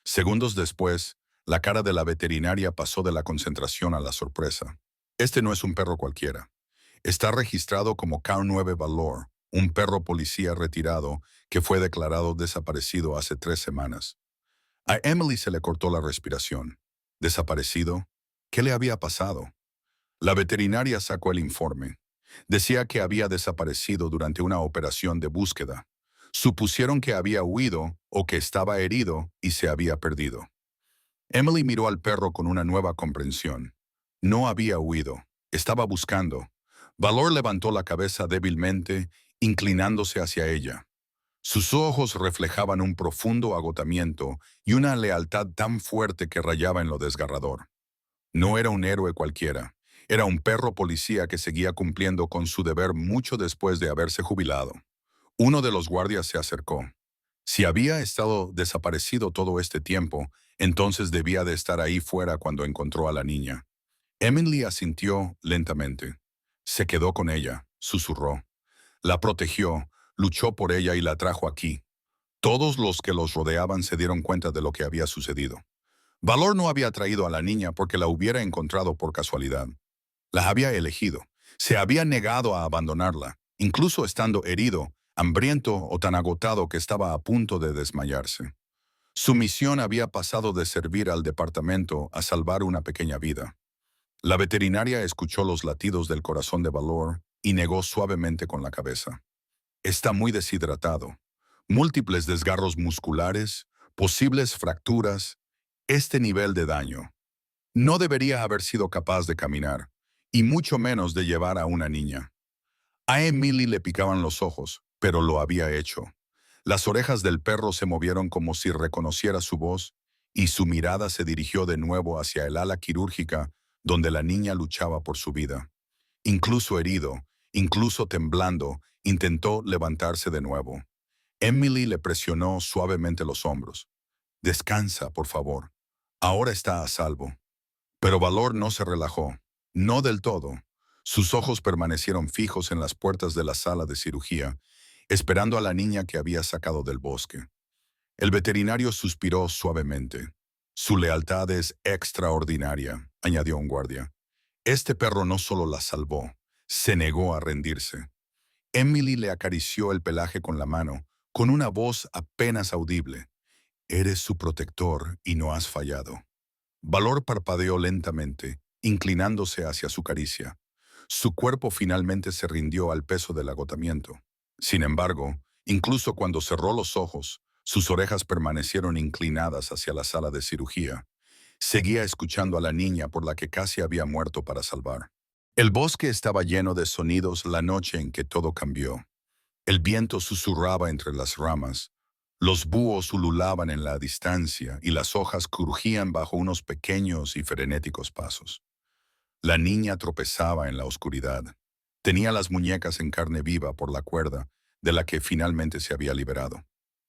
S1: Segundos después, la cara de la veterinaria pasó de la concentración a la sorpresa. «Este no es un perro cualquiera. Está registrado como K9 Valor, un perro policía retirado que fue declarado desaparecido hace 3 semanas». A Emily se le cortó la respiración. ¿Desaparecido? ¿Qué le había pasado? La veterinaria sacó el informe. Decía que había desaparecido durante una operación de búsqueda. Supusieron que había huido o que estaba herido y se había perdido. Emily miró al perro con una nueva comprensión. No había huido, estaba buscando. Valor levantó la cabeza débilmente, inclinándose hacia ella. Sus ojos reflejaban un profundo agotamiento y una lealtad tan fuerte que rayaba en lo desgarrador. No era un héroe cualquiera. Era un perro policía que seguía cumpliendo con su deber mucho después de haberse jubilado. Uno de los guardias se acercó. Si había estado desaparecido todo este tiempo, entonces debía de estar ahí fuera cuando encontró a la niña. Emily asintió lentamente. Se quedó con ella, susurró. La protegió, luchó por ella y la trajo aquí. Todos los que los rodeaban se dieron cuenta de lo que había sucedido. Valor no había traído a la niña porque la hubiera encontrado por casualidad. La había elegido. Se había negado a abandonarla, incluso estando herido, hambriento o tan agotado que estaba a punto de desmayarse. Su misión había pasado de servir al departamento a salvar una pequeña vida. La veterinaria escuchó los latidos del corazón de Valor y negó suavemente con la cabeza. Está muy deshidratado. Múltiples desgarros musculares, posibles fracturas. Este nivel de daño. No debería haber sido capaz de caminar, y mucho menos de llevar a una niña. A Emily le picaban los ojos, pero lo había hecho. Las orejas del perro se movieron como si reconociera su voz, y su mirada se dirigió de nuevo hacia el ala quirúrgica, donde la niña luchaba por su vida. Incluso herido, incluso temblando, intentó levantarse de nuevo. Emily le presionó suavemente los hombros. «Descansa, por favor. Ahora está a salvo». Pero Valor no se relajó. No del todo. Sus ojos permanecieron fijos en las puertas de la sala de cirugía, esperando a la niña que había sacado del bosque. El veterinario suspiró suavemente. «Su lealtad es extraordinaria», añadió un guardia. «Este perro no solo la salvó, se negó a rendirse». Emily le acarició el pelaje con la mano, con una voz apenas audible. «Eres su protector y no has fallado». Valor parpadeó lentamente, inclinándose hacia su caricia. Su cuerpo finalmente se rindió al peso del agotamiento. Sin embargo, incluso cuando cerró los ojos, sus orejas permanecieron inclinadas hacia la sala de cirugía. Seguía escuchando a la niña por la que casi había muerto para salvar. El bosque estaba lleno de sonidos la noche en que todo cambió. El viento susurraba entre las ramas. Los búhos ululaban en la distancia y las hojas crujían bajo unos pequeños y frenéticos pasos. La niña tropezaba en la oscuridad. Tenía las muñecas en carne viva por la cuerda, de la que finalmente se había liberado.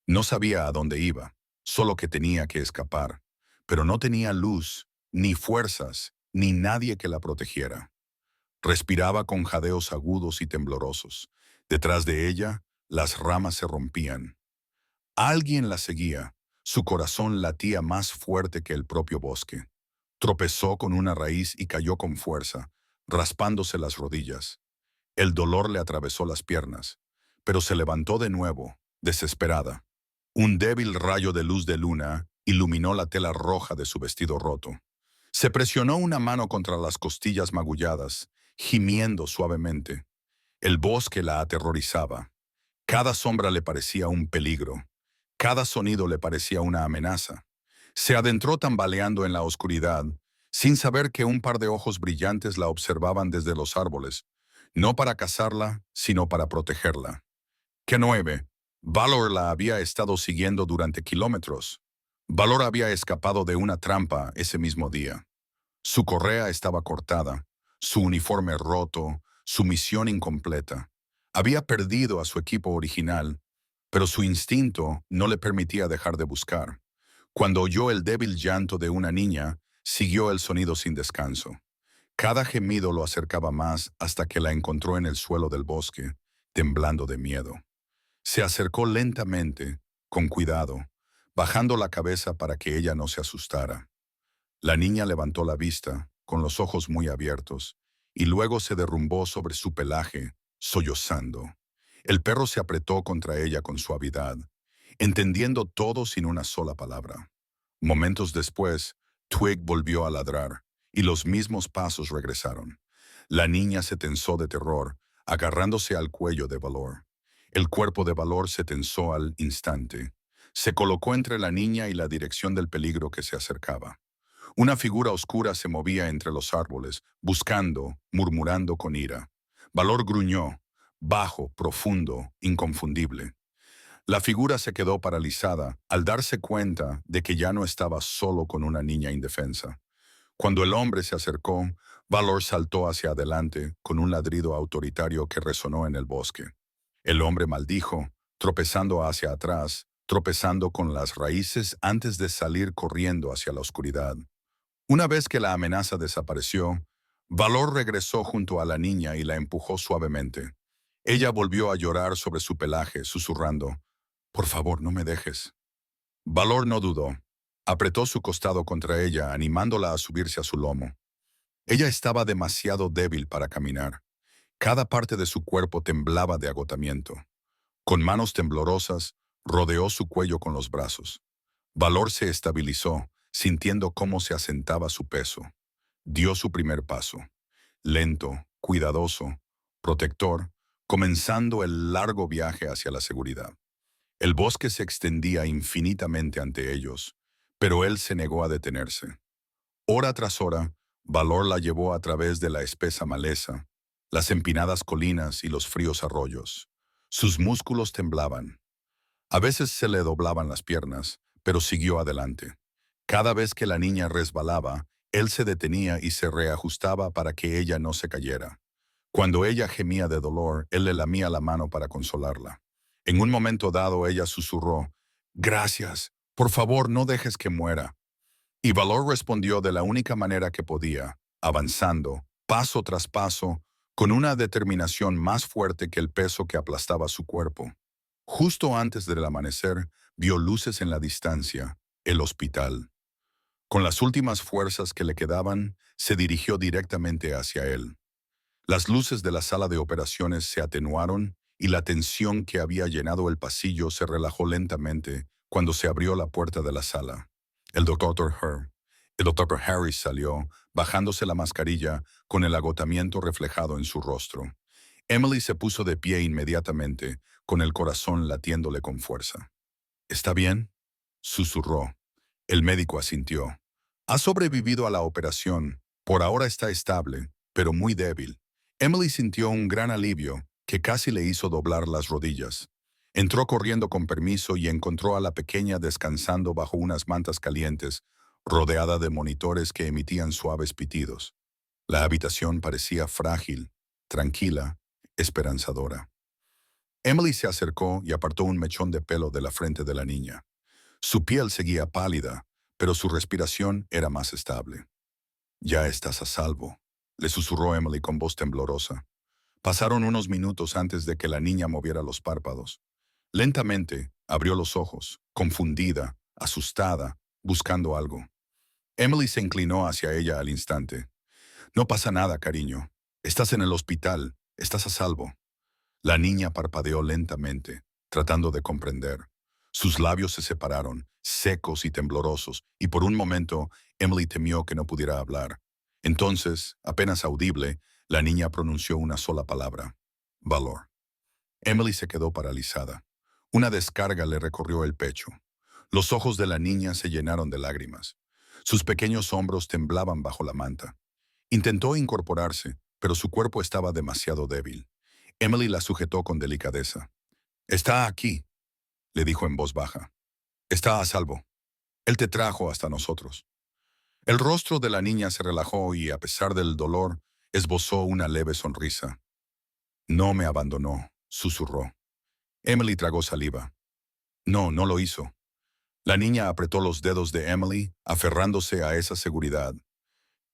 S1: No sabía a dónde iba, solo que tenía que escapar, pero no tenía luz, ni fuerzas, ni nadie que la protegiera. Respiraba con jadeos agudos y temblorosos. Detrás de ella, las ramas se rompían. Alguien la seguía. Su corazón latía más fuerte que el propio bosque. Tropezó con una raíz y cayó con fuerza, raspándose las rodillas. El dolor le atravesó las piernas, pero se levantó de nuevo, desesperada. Un débil rayo de luz de luna iluminó la tela roja de su vestido roto. Se presionó una mano contra las costillas magulladas, gimiendo suavemente. El bosque la aterrorizaba. Cada sombra le parecía un peligro. Cada sonido le parecía una amenaza. Se adentró tambaleando en la oscuridad, sin saber que un par de ojos brillantes la observaban desde los árboles, no para cazarla, sino para protegerla. ¡Qué nueve! Valor la había estado siguiendo durante kilómetros. Valor había escapado de una trampa ese mismo día. Su correa estaba cortada, su uniforme roto, su misión incompleta. Había perdido a su equipo original, pero su instinto no le permitía dejar de buscar. Cuando oyó el débil llanto de una niña, siguió el sonido sin descanso. Cada gemido lo acercaba más hasta que la encontró en el suelo del bosque, temblando de miedo. Se acercó lentamente, con cuidado, bajando la cabeza para que ella no se asustara. La niña levantó la vista, con los ojos muy abiertos, y luego se derrumbó sobre su pelaje, sollozando. El perro se apretó contra ella con suavidad, entendiendo todo sin una sola palabra. Momentos después, Twig volvió a ladrar, y los mismos pasos regresaron. La niña se tensó de terror, agarrándose al cuello de Valor. El cuerpo de Valor se tensó al instante. Se colocó entre la niña y la dirección del peligro que se acercaba. Una figura oscura se movía entre los árboles, buscando, murmurando con ira. Valor gruñó, bajo, profundo, inconfundible. La figura se quedó paralizada al darse cuenta de que ya no estaba solo con una niña indefensa. Cuando el hombre se acercó, Valor saltó hacia adelante con un ladrido autoritario que resonó en el bosque. El hombre maldijo, tropezando hacia atrás, tropezando con las raíces antes de salir corriendo hacia la oscuridad. Una vez que la amenaza desapareció, Valor regresó junto a la niña y la empujó suavemente. Ella volvió a llorar sobre su pelaje, susurrando, «Por favor, no me dejes». Valor no dudó. Apretó su costado contra ella, animándola a subirse a su lomo. Ella estaba demasiado débil para caminar. Cada parte de su cuerpo temblaba de agotamiento. Con manos temblorosas, rodeó su cuello con los brazos. Valor se estabilizó, sintiendo cómo se asentaba su peso. Dio su primer paso. Lento, cuidadoso, protector, comenzando el largo viaje hacia la seguridad. El bosque se extendía infinitamente ante ellos, pero él se negó a detenerse. Hora tras hora, Valor la llevó a través de la espesa maleza, las empinadas colinas y los fríos arroyos. Sus músculos temblaban. A veces se le doblaban las piernas, pero siguió adelante. Cada vez que la niña resbalaba, él se detenía y se reajustaba para que ella no se cayera. Cuando ella gemía de dolor, él le lamía la mano para consolarla. En un momento dado ella susurró, «Gracias, por favor no dejes que muera». Y Valor respondió de la única manera que podía, avanzando, paso tras paso, con una determinación más fuerte que el peso que aplastaba su cuerpo. Justo antes del amanecer, vio luces en la distancia, el hospital. Con las últimas fuerzas que le quedaban, se dirigió directamente hacia él. Las luces de la sala de operaciones se atenuaron y la tensión que había llenado el pasillo se relajó lentamente cuando se abrió la puerta de la sala. El Dr. Harris salió, bajándose la mascarilla con el agotamiento reflejado en su rostro. Emily se puso de pie inmediatamente, con el corazón latiéndole con fuerza. «¿Está bien?», susurró. El médico asintió. «Ha sobrevivido a la operación. Por ahora está estable, pero muy débil». Emily sintió un gran alivio que casi le hizo doblar las rodillas. Entró corriendo con permiso y encontró a la pequeña descansando bajo unas mantas calientes, rodeada de monitores que emitían suaves pitidos. La habitación parecía frágil, tranquila, esperanzadora. Emily se acercó y apartó un mechón de pelo de la frente de la niña. Su piel seguía pálida, pero su respiración era más estable. «Ya estás a salvo», le susurró Emily con voz temblorosa. Pasaron unos minutos antes de que la niña moviera los párpados. Lentamente abrió los ojos, confundida, asustada, buscando algo. Emily se inclinó hacia ella al instante. «No pasa nada, cariño. Estás en el hospital. Estás a salvo». La niña parpadeó lentamente, tratando de comprender. Sus labios se separaron, secos y temblorosos, y por un momento Emily temió que no pudiera hablar. Entonces, apenas audible, la niña pronunció una sola palabra: valor. Emily se quedó paralizada. Una descarga le recorrió el pecho. Los ojos de la niña se llenaron de lágrimas. Sus pequeños hombros temblaban bajo la manta. Intentó incorporarse, pero su cuerpo estaba demasiado débil. Emily la sujetó con delicadeza. «Está aquí», le dijo en voz baja. «Está a salvo. Él te trajo hasta nosotros». El rostro de la niña se relajó y, a pesar del dolor, esbozó una leve sonrisa. «No me abandonó», susurró. Emily tragó saliva. «No, no lo hizo». La niña apretó los dedos de Emily, aferrándose a esa seguridad.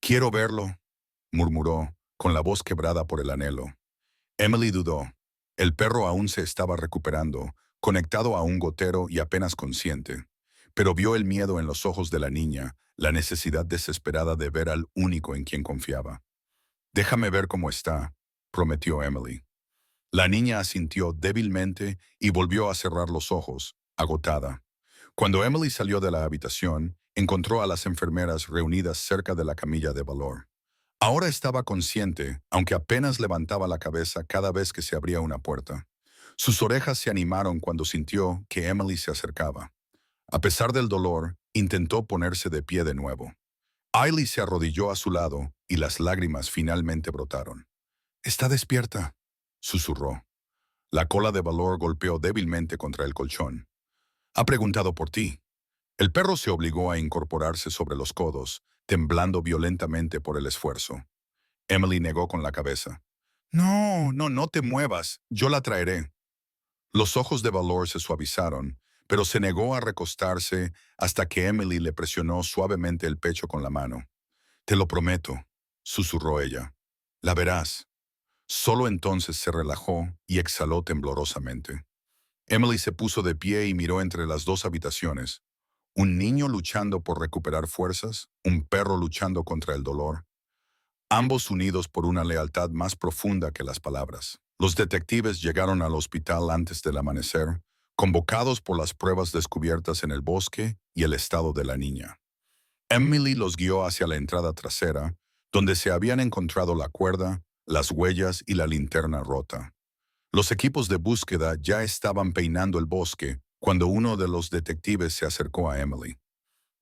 S1: «Quiero verlo», murmuró, con la voz quebrada por el anhelo. Emily dudó. El perro aún se estaba recuperando, conectado a un gotero y apenas consciente. Pero vio el miedo en los ojos de la niña, la necesidad desesperada de ver al único en quien confiaba. «Déjame ver cómo está», prometió Emily. La niña asintió débilmente y volvió a cerrar los ojos, agotada. Cuando Emily salió de la habitación, encontró a las enfermeras reunidas cerca de la camilla de Valor. Ahora estaba consciente, aunque apenas levantaba la cabeza cada vez que se abría una puerta. Sus orejas se animaron cuando sintió que Emily se acercaba. A pesar del dolor, intentó ponerse de pie de nuevo. Ailey se arrodilló a su lado y las lágrimas finalmente brotaron. «Está despierta», susurró. La cola de Valor golpeó débilmente contra el colchón. «Ha preguntado por ti». El perro se obligó a incorporarse sobre los codos, temblando violentamente por el esfuerzo. Emily negó con la cabeza. «No, no, no te muevas. Yo la traeré». Los ojos de Valor se suavizaron, pero se negó a recostarse hasta que Emily le presionó suavemente el pecho con la mano. «Te lo prometo», susurró ella. «La verás». Solo entonces se relajó y exhaló temblorosamente. Emily se puso de pie y miró entre las dos habitaciones. Un niño luchando por recuperar fuerzas, un perro luchando contra el dolor. Ambos unidos por una lealtad más profunda que las palabras. Los detectives llegaron al hospital antes del amanecer, convocados por las pruebas descubiertas en el bosque y el estado de la niña. Emily los guió hacia la entrada trasera, donde se habían encontrado la cuerda, las huellas y la linterna rota. Los equipos de búsqueda ya estaban peinando el bosque cuando uno de los detectives se acercó a Emily.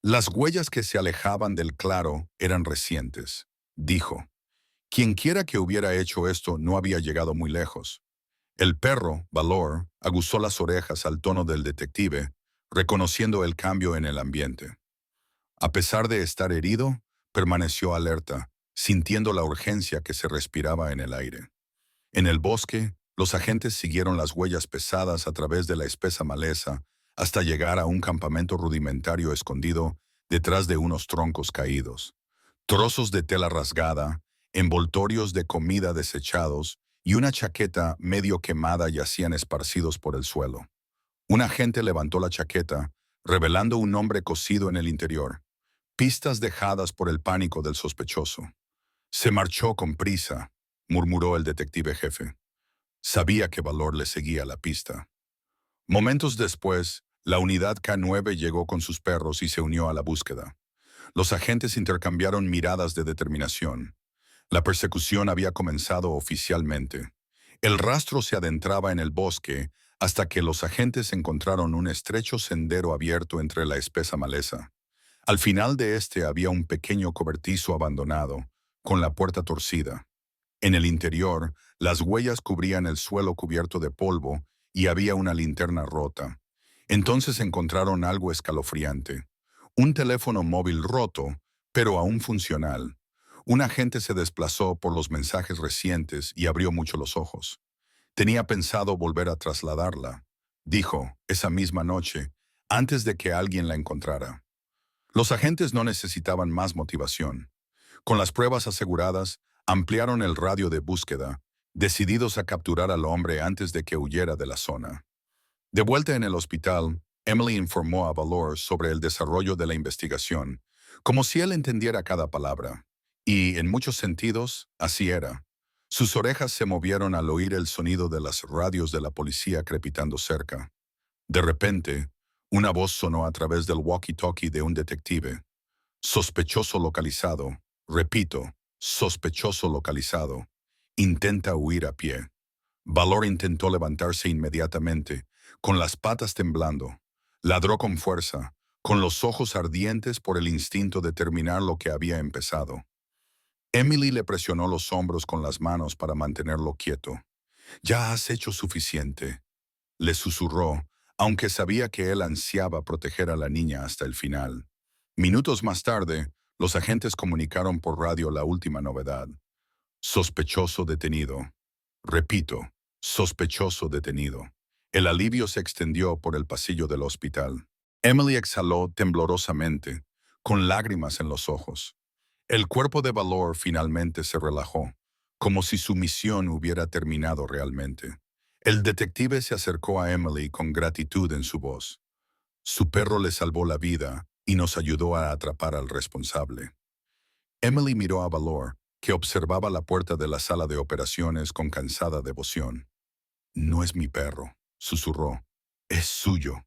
S1: Las huellas que se alejaban del claro eran recientes, dijo. Quienquiera que hubiera hecho esto no había llegado muy lejos. El perro, Valor, aguzó las orejas al tono del detective, reconociendo el cambio en el ambiente. A pesar de estar herido, permaneció alerta, sintiendo la urgencia que se respiraba en el aire. En el bosque, los agentes siguieron las huellas pesadas a través de la espesa maleza hasta llegar a un campamento rudimentario escondido detrás de unos troncos caídos. Trozos de tela rasgada, envoltorios de comida desechados y una chaqueta medio quemada yacían esparcidos por el suelo. Un agente levantó la chaqueta, revelando un nombre cosido en el interior. Pistas dejadas por el pánico del sospechoso. «Se marchó con prisa», murmuró el detective jefe. Sabía que Valor le seguía la pista. Momentos después, la unidad K9 llegó con sus perros y se unió a la búsqueda. Los agentes intercambiaron miradas de determinación. La persecución había comenzado oficialmente. El rastro se adentraba en el bosque hasta que los agentes encontraron un estrecho sendero abierto entre la espesa maleza. Al final de este había un pequeño cobertizo abandonado, con la puerta torcida. En el interior, las huellas cubrían el suelo cubierto de polvo y había una linterna rota. Entonces encontraron algo escalofriante. Un teléfono móvil roto, pero aún funcional. Un agente se desplazó por los mensajes recientes y abrió mucho los ojos. Tenía pensado volver a trasladarla, dijo, esa misma noche, antes de que alguien la encontrara. Los agentes no necesitaban más motivación. Con las pruebas aseguradas, ampliaron el radio de búsqueda, decididos a capturar al hombre antes de que huyera de la zona. De vuelta en el hospital, Emily informó a Valor sobre el desarrollo de la investigación, como si él entendiera cada palabra. Y, en muchos sentidos, así era. Sus orejas se movieron al oír el sonido de las radios de la policía crepitando cerca. De repente, una voz sonó a través del walkie-talkie de un detective. Sospechoso localizado. Repito, sospechoso localizado. Intenta huir a pie. Valor intentó levantarse inmediatamente, con las patas temblando. Ladró con fuerza, con los ojos ardientes por el instinto de terminar lo que había empezado. Emily le presionó los hombros con las manos para mantenerlo quieto. «Ya has hecho suficiente», le susurró, aunque sabía que él ansiaba proteger a la niña hasta el final. Minutos más tarde, los agentes comunicaron por radio la última novedad. Sospechoso detenido. Repito, sospechoso detenido. El alivio se extendió por el pasillo del hospital. Emily exhaló temblorosamente, con lágrimas en los ojos. El cuerpo de Valor finalmente se relajó, como si su misión hubiera terminado realmente. El detective se acercó a Emily con gratitud en su voz. Su perro le salvó la vida y nos ayudó a atrapar al responsable. Emily miró a Valor, que observaba la puerta de la sala de operaciones con cansada devoción. «No es mi perro», susurró. «Es suyo».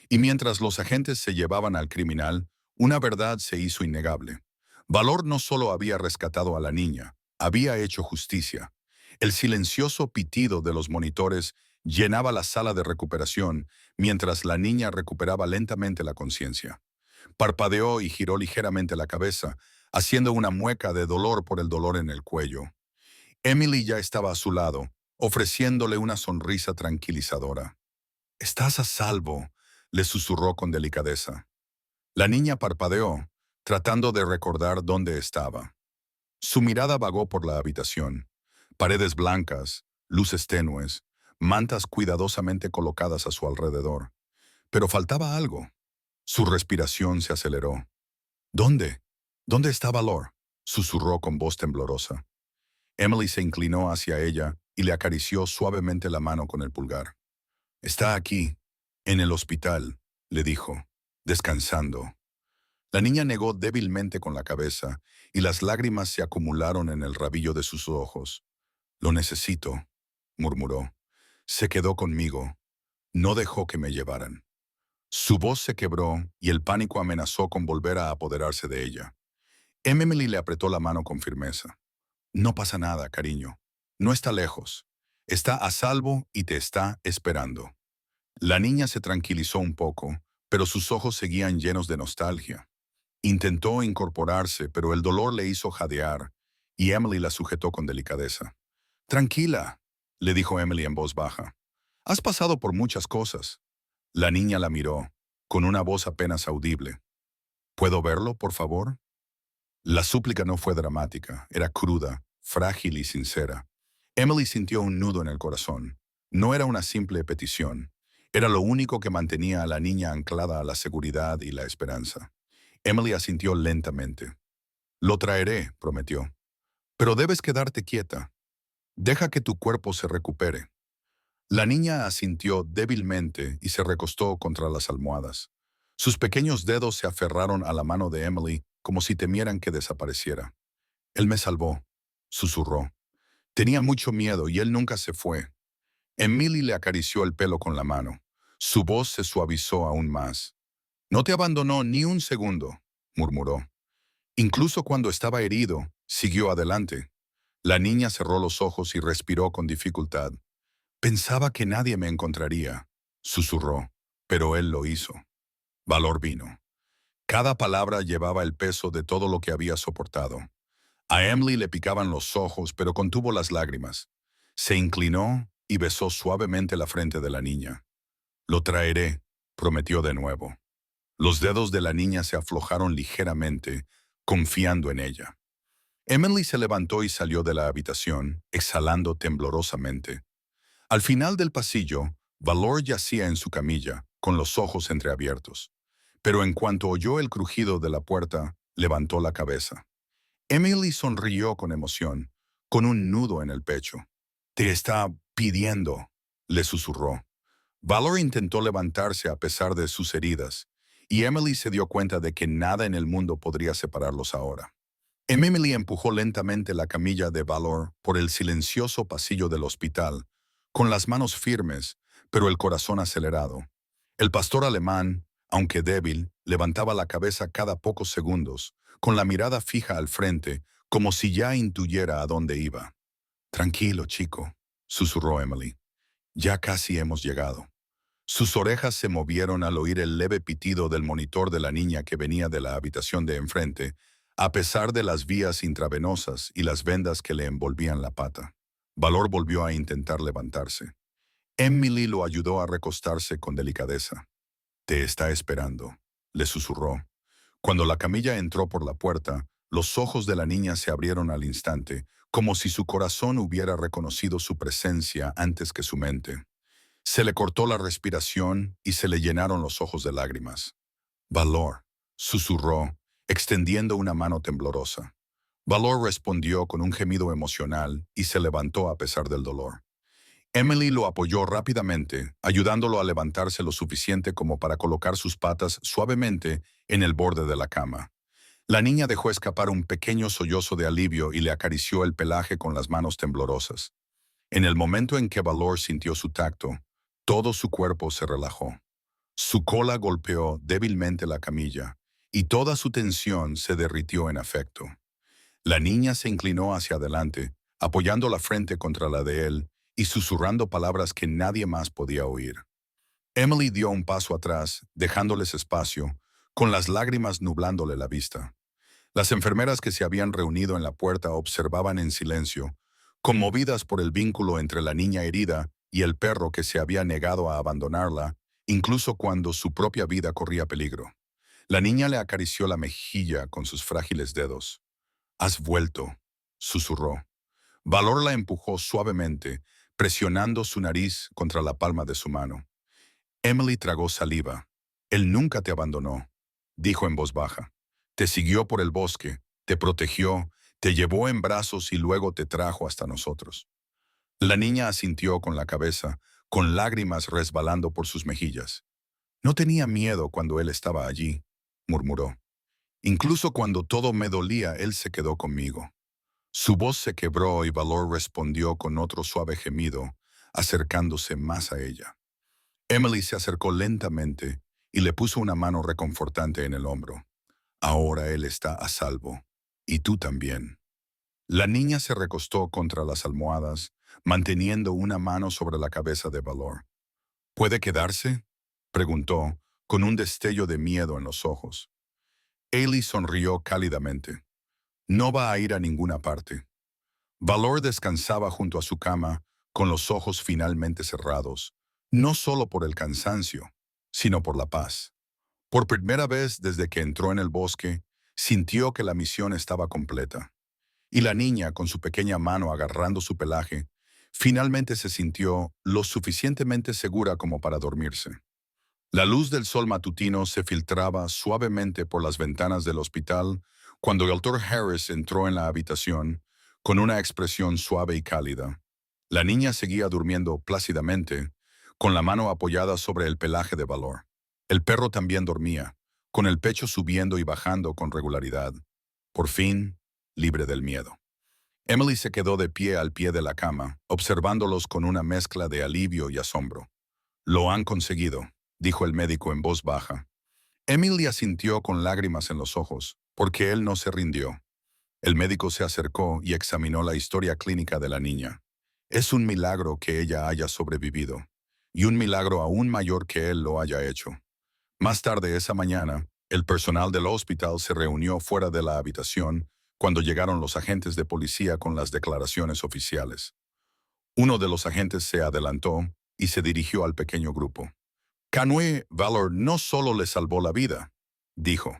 S1: Y mientras los agentes se llevaban al criminal, una verdad se hizo innegable. Valor no solo había rescatado a la niña, había hecho justicia. El silencioso pitido de los monitores llenaba la sala de recuperación mientras la niña recuperaba lentamente la conciencia. Parpadeó y giró ligeramente la cabeza, haciendo una mueca de dolor por el dolor en el cuello. Emily ya estaba a su lado, ofreciéndole una sonrisa tranquilizadora. «Estás a salvo», le susurró con delicadeza. La niña parpadeó, tratando de recordar dónde estaba. Su mirada vagó por la habitación. Paredes blancas, luces tenues, mantas cuidadosamente colocadas a su alrededor. Pero faltaba algo. Su respiración se aceleró. «¿Dónde? ¿Dónde está Valor?», susurró con voz temblorosa. Emily se inclinó hacia ella y le acarició suavemente la mano con el pulgar. «Está aquí, en el hospital», le dijo, descansando. La niña negó débilmente con la cabeza y las lágrimas se acumularon en el rabillo de sus ojos. «Lo necesito», murmuró. «Se quedó conmigo. No dejó que me llevaran». Su voz se quebró y el pánico amenazó con volver a apoderarse de ella. Emily le apretó la mano con firmeza. «No pasa nada, cariño. No está lejos. Está a salvo y te está esperando». La niña se tranquilizó un poco, pero sus ojos seguían llenos de nostalgia. Intentó incorporarse, pero el dolor le hizo jadear, y Emily la sujetó con delicadeza. «Tranquila», le dijo Emily en voz baja. «Has pasado por muchas cosas». La niña la miró, con una voz apenas audible. «¿Puedo verlo, por favor?». La súplica no fue dramática, era cruda, frágil y sincera. Emily sintió un nudo en el corazón. No era una simple petición. Era lo único que mantenía a la niña anclada a la seguridad y la esperanza. Emily asintió lentamente. «Lo traeré», prometió. «Pero debes quedarte quieta. Deja que tu cuerpo se recupere». La niña asintió débilmente y se recostó contra las almohadas. Sus pequeños dedos se aferraron a la mano de Emily como si temieran que desapareciera. «Él me salvó», susurró. «Tenía mucho miedo y él nunca se fue». Emily le acarició el pelo con la mano. Su voz se suavizó aún más. «No te abandonó ni un segundo», murmuró. «Incluso cuando estaba herido, siguió adelante». La niña cerró los ojos y respiró con dificultad. «Pensaba que nadie me encontraría», susurró, pero él lo hizo. Valor vino. Cada palabra llevaba el peso de todo lo que había soportado. A Emily le picaban los ojos, pero contuvo las lágrimas. Se inclinó y besó suavemente la frente de la niña. «Lo traeré», prometió de nuevo. Los dedos de la niña se aflojaron ligeramente, confiando en ella. Emily se levantó y salió de la habitación, exhalando temblorosamente. Al final del pasillo, Valor yacía en su camilla, con los ojos entreabiertos. Pero en cuanto oyó el crujido de la puerta, levantó la cabeza. Emily sonrió con emoción, con un nudo en el pecho. «Te está pidiendo», le susurró. Valor intentó levantarse a pesar de sus heridas, y Emily se dio cuenta de que nada en el mundo podría separarlos ahora. Emily empujó lentamente la camilla de Valor por el silencioso pasillo del hospital, con las manos firmes, pero el corazón acelerado. El pastor alemán, aunque débil, levantaba la cabeza cada pocos segundos, con la mirada fija al frente, como si ya intuyera a dónde iba. «Tranquilo, chico», susurró Emily. «Ya casi hemos llegado». Sus orejas se movieron al oír el leve pitido del monitor de la niña que venía de la habitación de enfrente, a pesar de las vías intravenosas y las vendas que le envolvían la pata. Valor volvió a intentar levantarse. Emily lo ayudó a recostarse con delicadeza. «Te está esperando», le susurró. Cuando la camilla entró por la puerta, los ojos de la niña se abrieron al instante, como si su corazón hubiera reconocido su presencia antes que su mente. Se le cortó la respiración y se le llenaron los ojos de lágrimas. «Valor», susurró, extendiendo una mano temblorosa. Valor respondió con un gemido emocional y se levantó a pesar del dolor. Emily lo apoyó rápidamente, ayudándolo a levantarse lo suficiente como para colocar sus patas suavemente en el borde de la cama. La niña dejó escapar un pequeño sollozo de alivio y le acarició el pelaje con las manos temblorosas. En el momento en que Valor sintió su tacto, todo su cuerpo se relajó. Su cola golpeó débilmente la camilla y toda su tensión se derritió en afecto. La niña se inclinó hacia adelante, apoyando la frente contra la de él y susurrando palabras que nadie más podía oír. Emily dio un paso atrás, dejándoles espacio, con las lágrimas nublándole la vista. Las enfermeras que se habían reunido en la puerta observaban en silencio, conmovidas por el vínculo entre la niña herida y el perro que se había negado a abandonarla, incluso cuando su propia vida corría peligro. La niña le acarició la mejilla con sus frágiles dedos. «Has vuelto», susurró. Valor la empujó suavemente, presionando su nariz contra la palma de su mano. Emily tragó saliva. «Él nunca te abandonó», dijo en voz baja. «Te siguió por el bosque, te protegió, te llevó en brazos y luego te trajo hasta nosotros». La niña asintió con la cabeza, con lágrimas resbalando por sus mejillas. «No tenía miedo cuando él estaba allí», murmuró. «Incluso cuando todo me dolía, él se quedó conmigo». Su voz se quebró y Valor respondió con otro suave gemido, acercándose más a ella. Emily se acercó lentamente y le puso una mano reconfortante en el hombro. «Ahora él está a salvo. Y tú también». La niña se recostó contra las almohadas, manteniendo una mano sobre la cabeza de Valor. «¿Puede quedarse?», preguntó, con un destello de miedo en los ojos. Ailey sonrió cálidamente. «No va a ir a ninguna parte». Valor descansaba junto a su cama, con los ojos finalmente cerrados, no solo por el cansancio, sino por la paz. Por primera vez desde que entró en el bosque, sintió que la misión estaba completa. Y la niña, con su pequeña mano agarrando su pelaje, finalmente se sintió lo suficientemente segura como para dormirse. La luz del sol matutino se filtraba suavemente por las ventanas del hospital cuando el doctor Harris entró en la habitación con una expresión suave y cálida. La niña seguía durmiendo plácidamente, con la mano apoyada sobre el pelaje de Valor. El perro también dormía, con el pecho subiendo y bajando con regularidad. Por fin, libre del miedo. Emily se quedó de pie al pie de la cama, observándolos con una mezcla de alivio y asombro. «Lo han conseguido», dijo el médico en voz baja. Emily asintió con lágrimas en los ojos, porque él no se rindió. El médico se acercó y examinó la historia clínica de la niña. «Es un milagro que ella haya sobrevivido, y un milagro aún mayor que él lo haya hecho». Más tarde esa mañana, el personal del hospital se reunió fuera de la habitación cuando llegaron los agentes de policía con las declaraciones oficiales. Uno de los agentes se adelantó y se dirigió al pequeño grupo. «Canue Valor no solo le salvó la vida», dijo.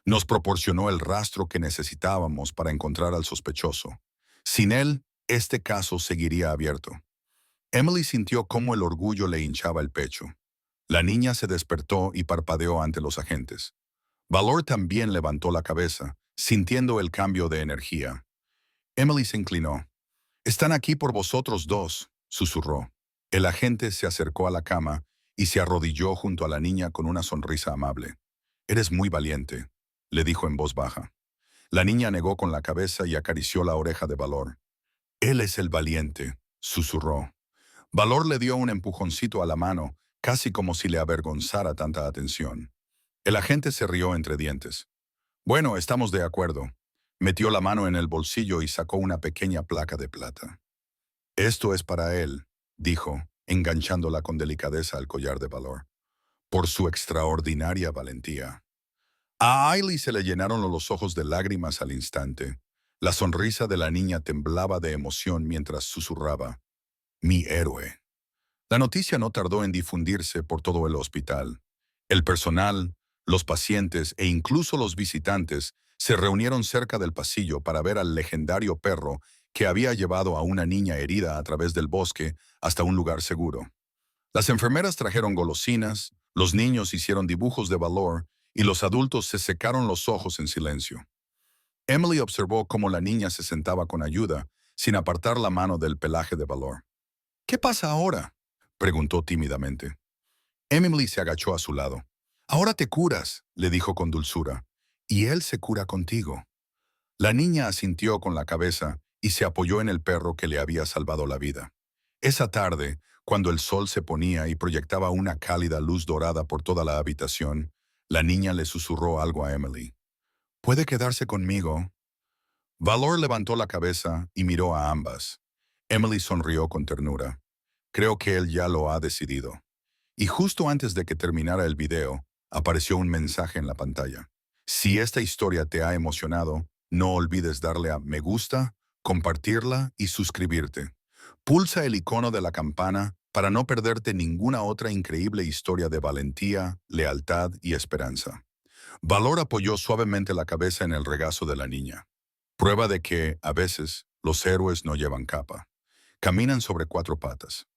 S1: «Nos proporcionó el rastro que necesitábamos para encontrar al sospechoso. Sin él, este caso seguiría abierto». Emily sintió cómo el orgullo le hinchaba el pecho. La niña se despertó y parpadeó ante los agentes. Valor también levantó la cabeza, sintiendo el cambio de energía. Emily se inclinó. «Están aquí por vosotros dos», susurró. El agente se acercó a la cama y se arrodilló junto a la niña con una sonrisa amable. «Eres muy valiente», le dijo en voz baja. La niña negó con la cabeza y acarició la oreja de Valor. Él es el valiente, susurró. Valor le dio un empujoncito a la mano, casi como si le avergonzara tanta atención. El agente se rió entre dientes. Bueno, estamos de acuerdo. Metió la mano en el bolsillo y sacó una pequeña placa de plata. Esto es para él, dijo, enganchándola con delicadeza al collar de Valor, por su extraordinaria valentía. A Ailey se le llenaron los ojos de lágrimas al instante. La sonrisa de la niña temblaba de emoción mientras susurraba, «Mi héroe». La noticia no tardó en difundirse por todo el hospital. El personal, los pacientes e incluso los visitantes se reunieron cerca del pasillo para ver al legendario perro que había llevado a una niña herida a través del bosque hasta un lugar seguro. Las enfermeras trajeron golosinas, los niños hicieron dibujos de Valor y los adultos se secaron los ojos en silencio. Emily observó cómo la niña se sentaba con ayuda, sin apartar la mano del pelaje de Valor. «¿Qué pasa ahora?», preguntó tímidamente. Emily se agachó a su lado. «Ahora te curas», le dijo con dulzura, «y él se cura contigo». La niña asintió con la cabeza y se apoyó en el perro que le había salvado la vida. Esa tarde, cuando el sol se ponía y proyectaba una cálida luz dorada por toda la habitación, la niña le susurró algo a Emily. «¿Puede quedarse conmigo?». Valor levantó la cabeza y miró a ambas. Emily sonrió con ternura. «Creo que él ya lo ha decidido». Y justo antes de que terminara el video, apareció un mensaje en la pantalla. Si esta historia te ha emocionado, no olvides darle a me gusta, compartirla y suscribirte. Pulsa el icono de la campana para no perderte ninguna otra increíble historia de valentía, lealtad y esperanza. Valor apoyó suavemente la cabeza en el regazo de la niña. Prueba de que, a veces, los héroes no llevan capa. Caminan sobre 4 patas.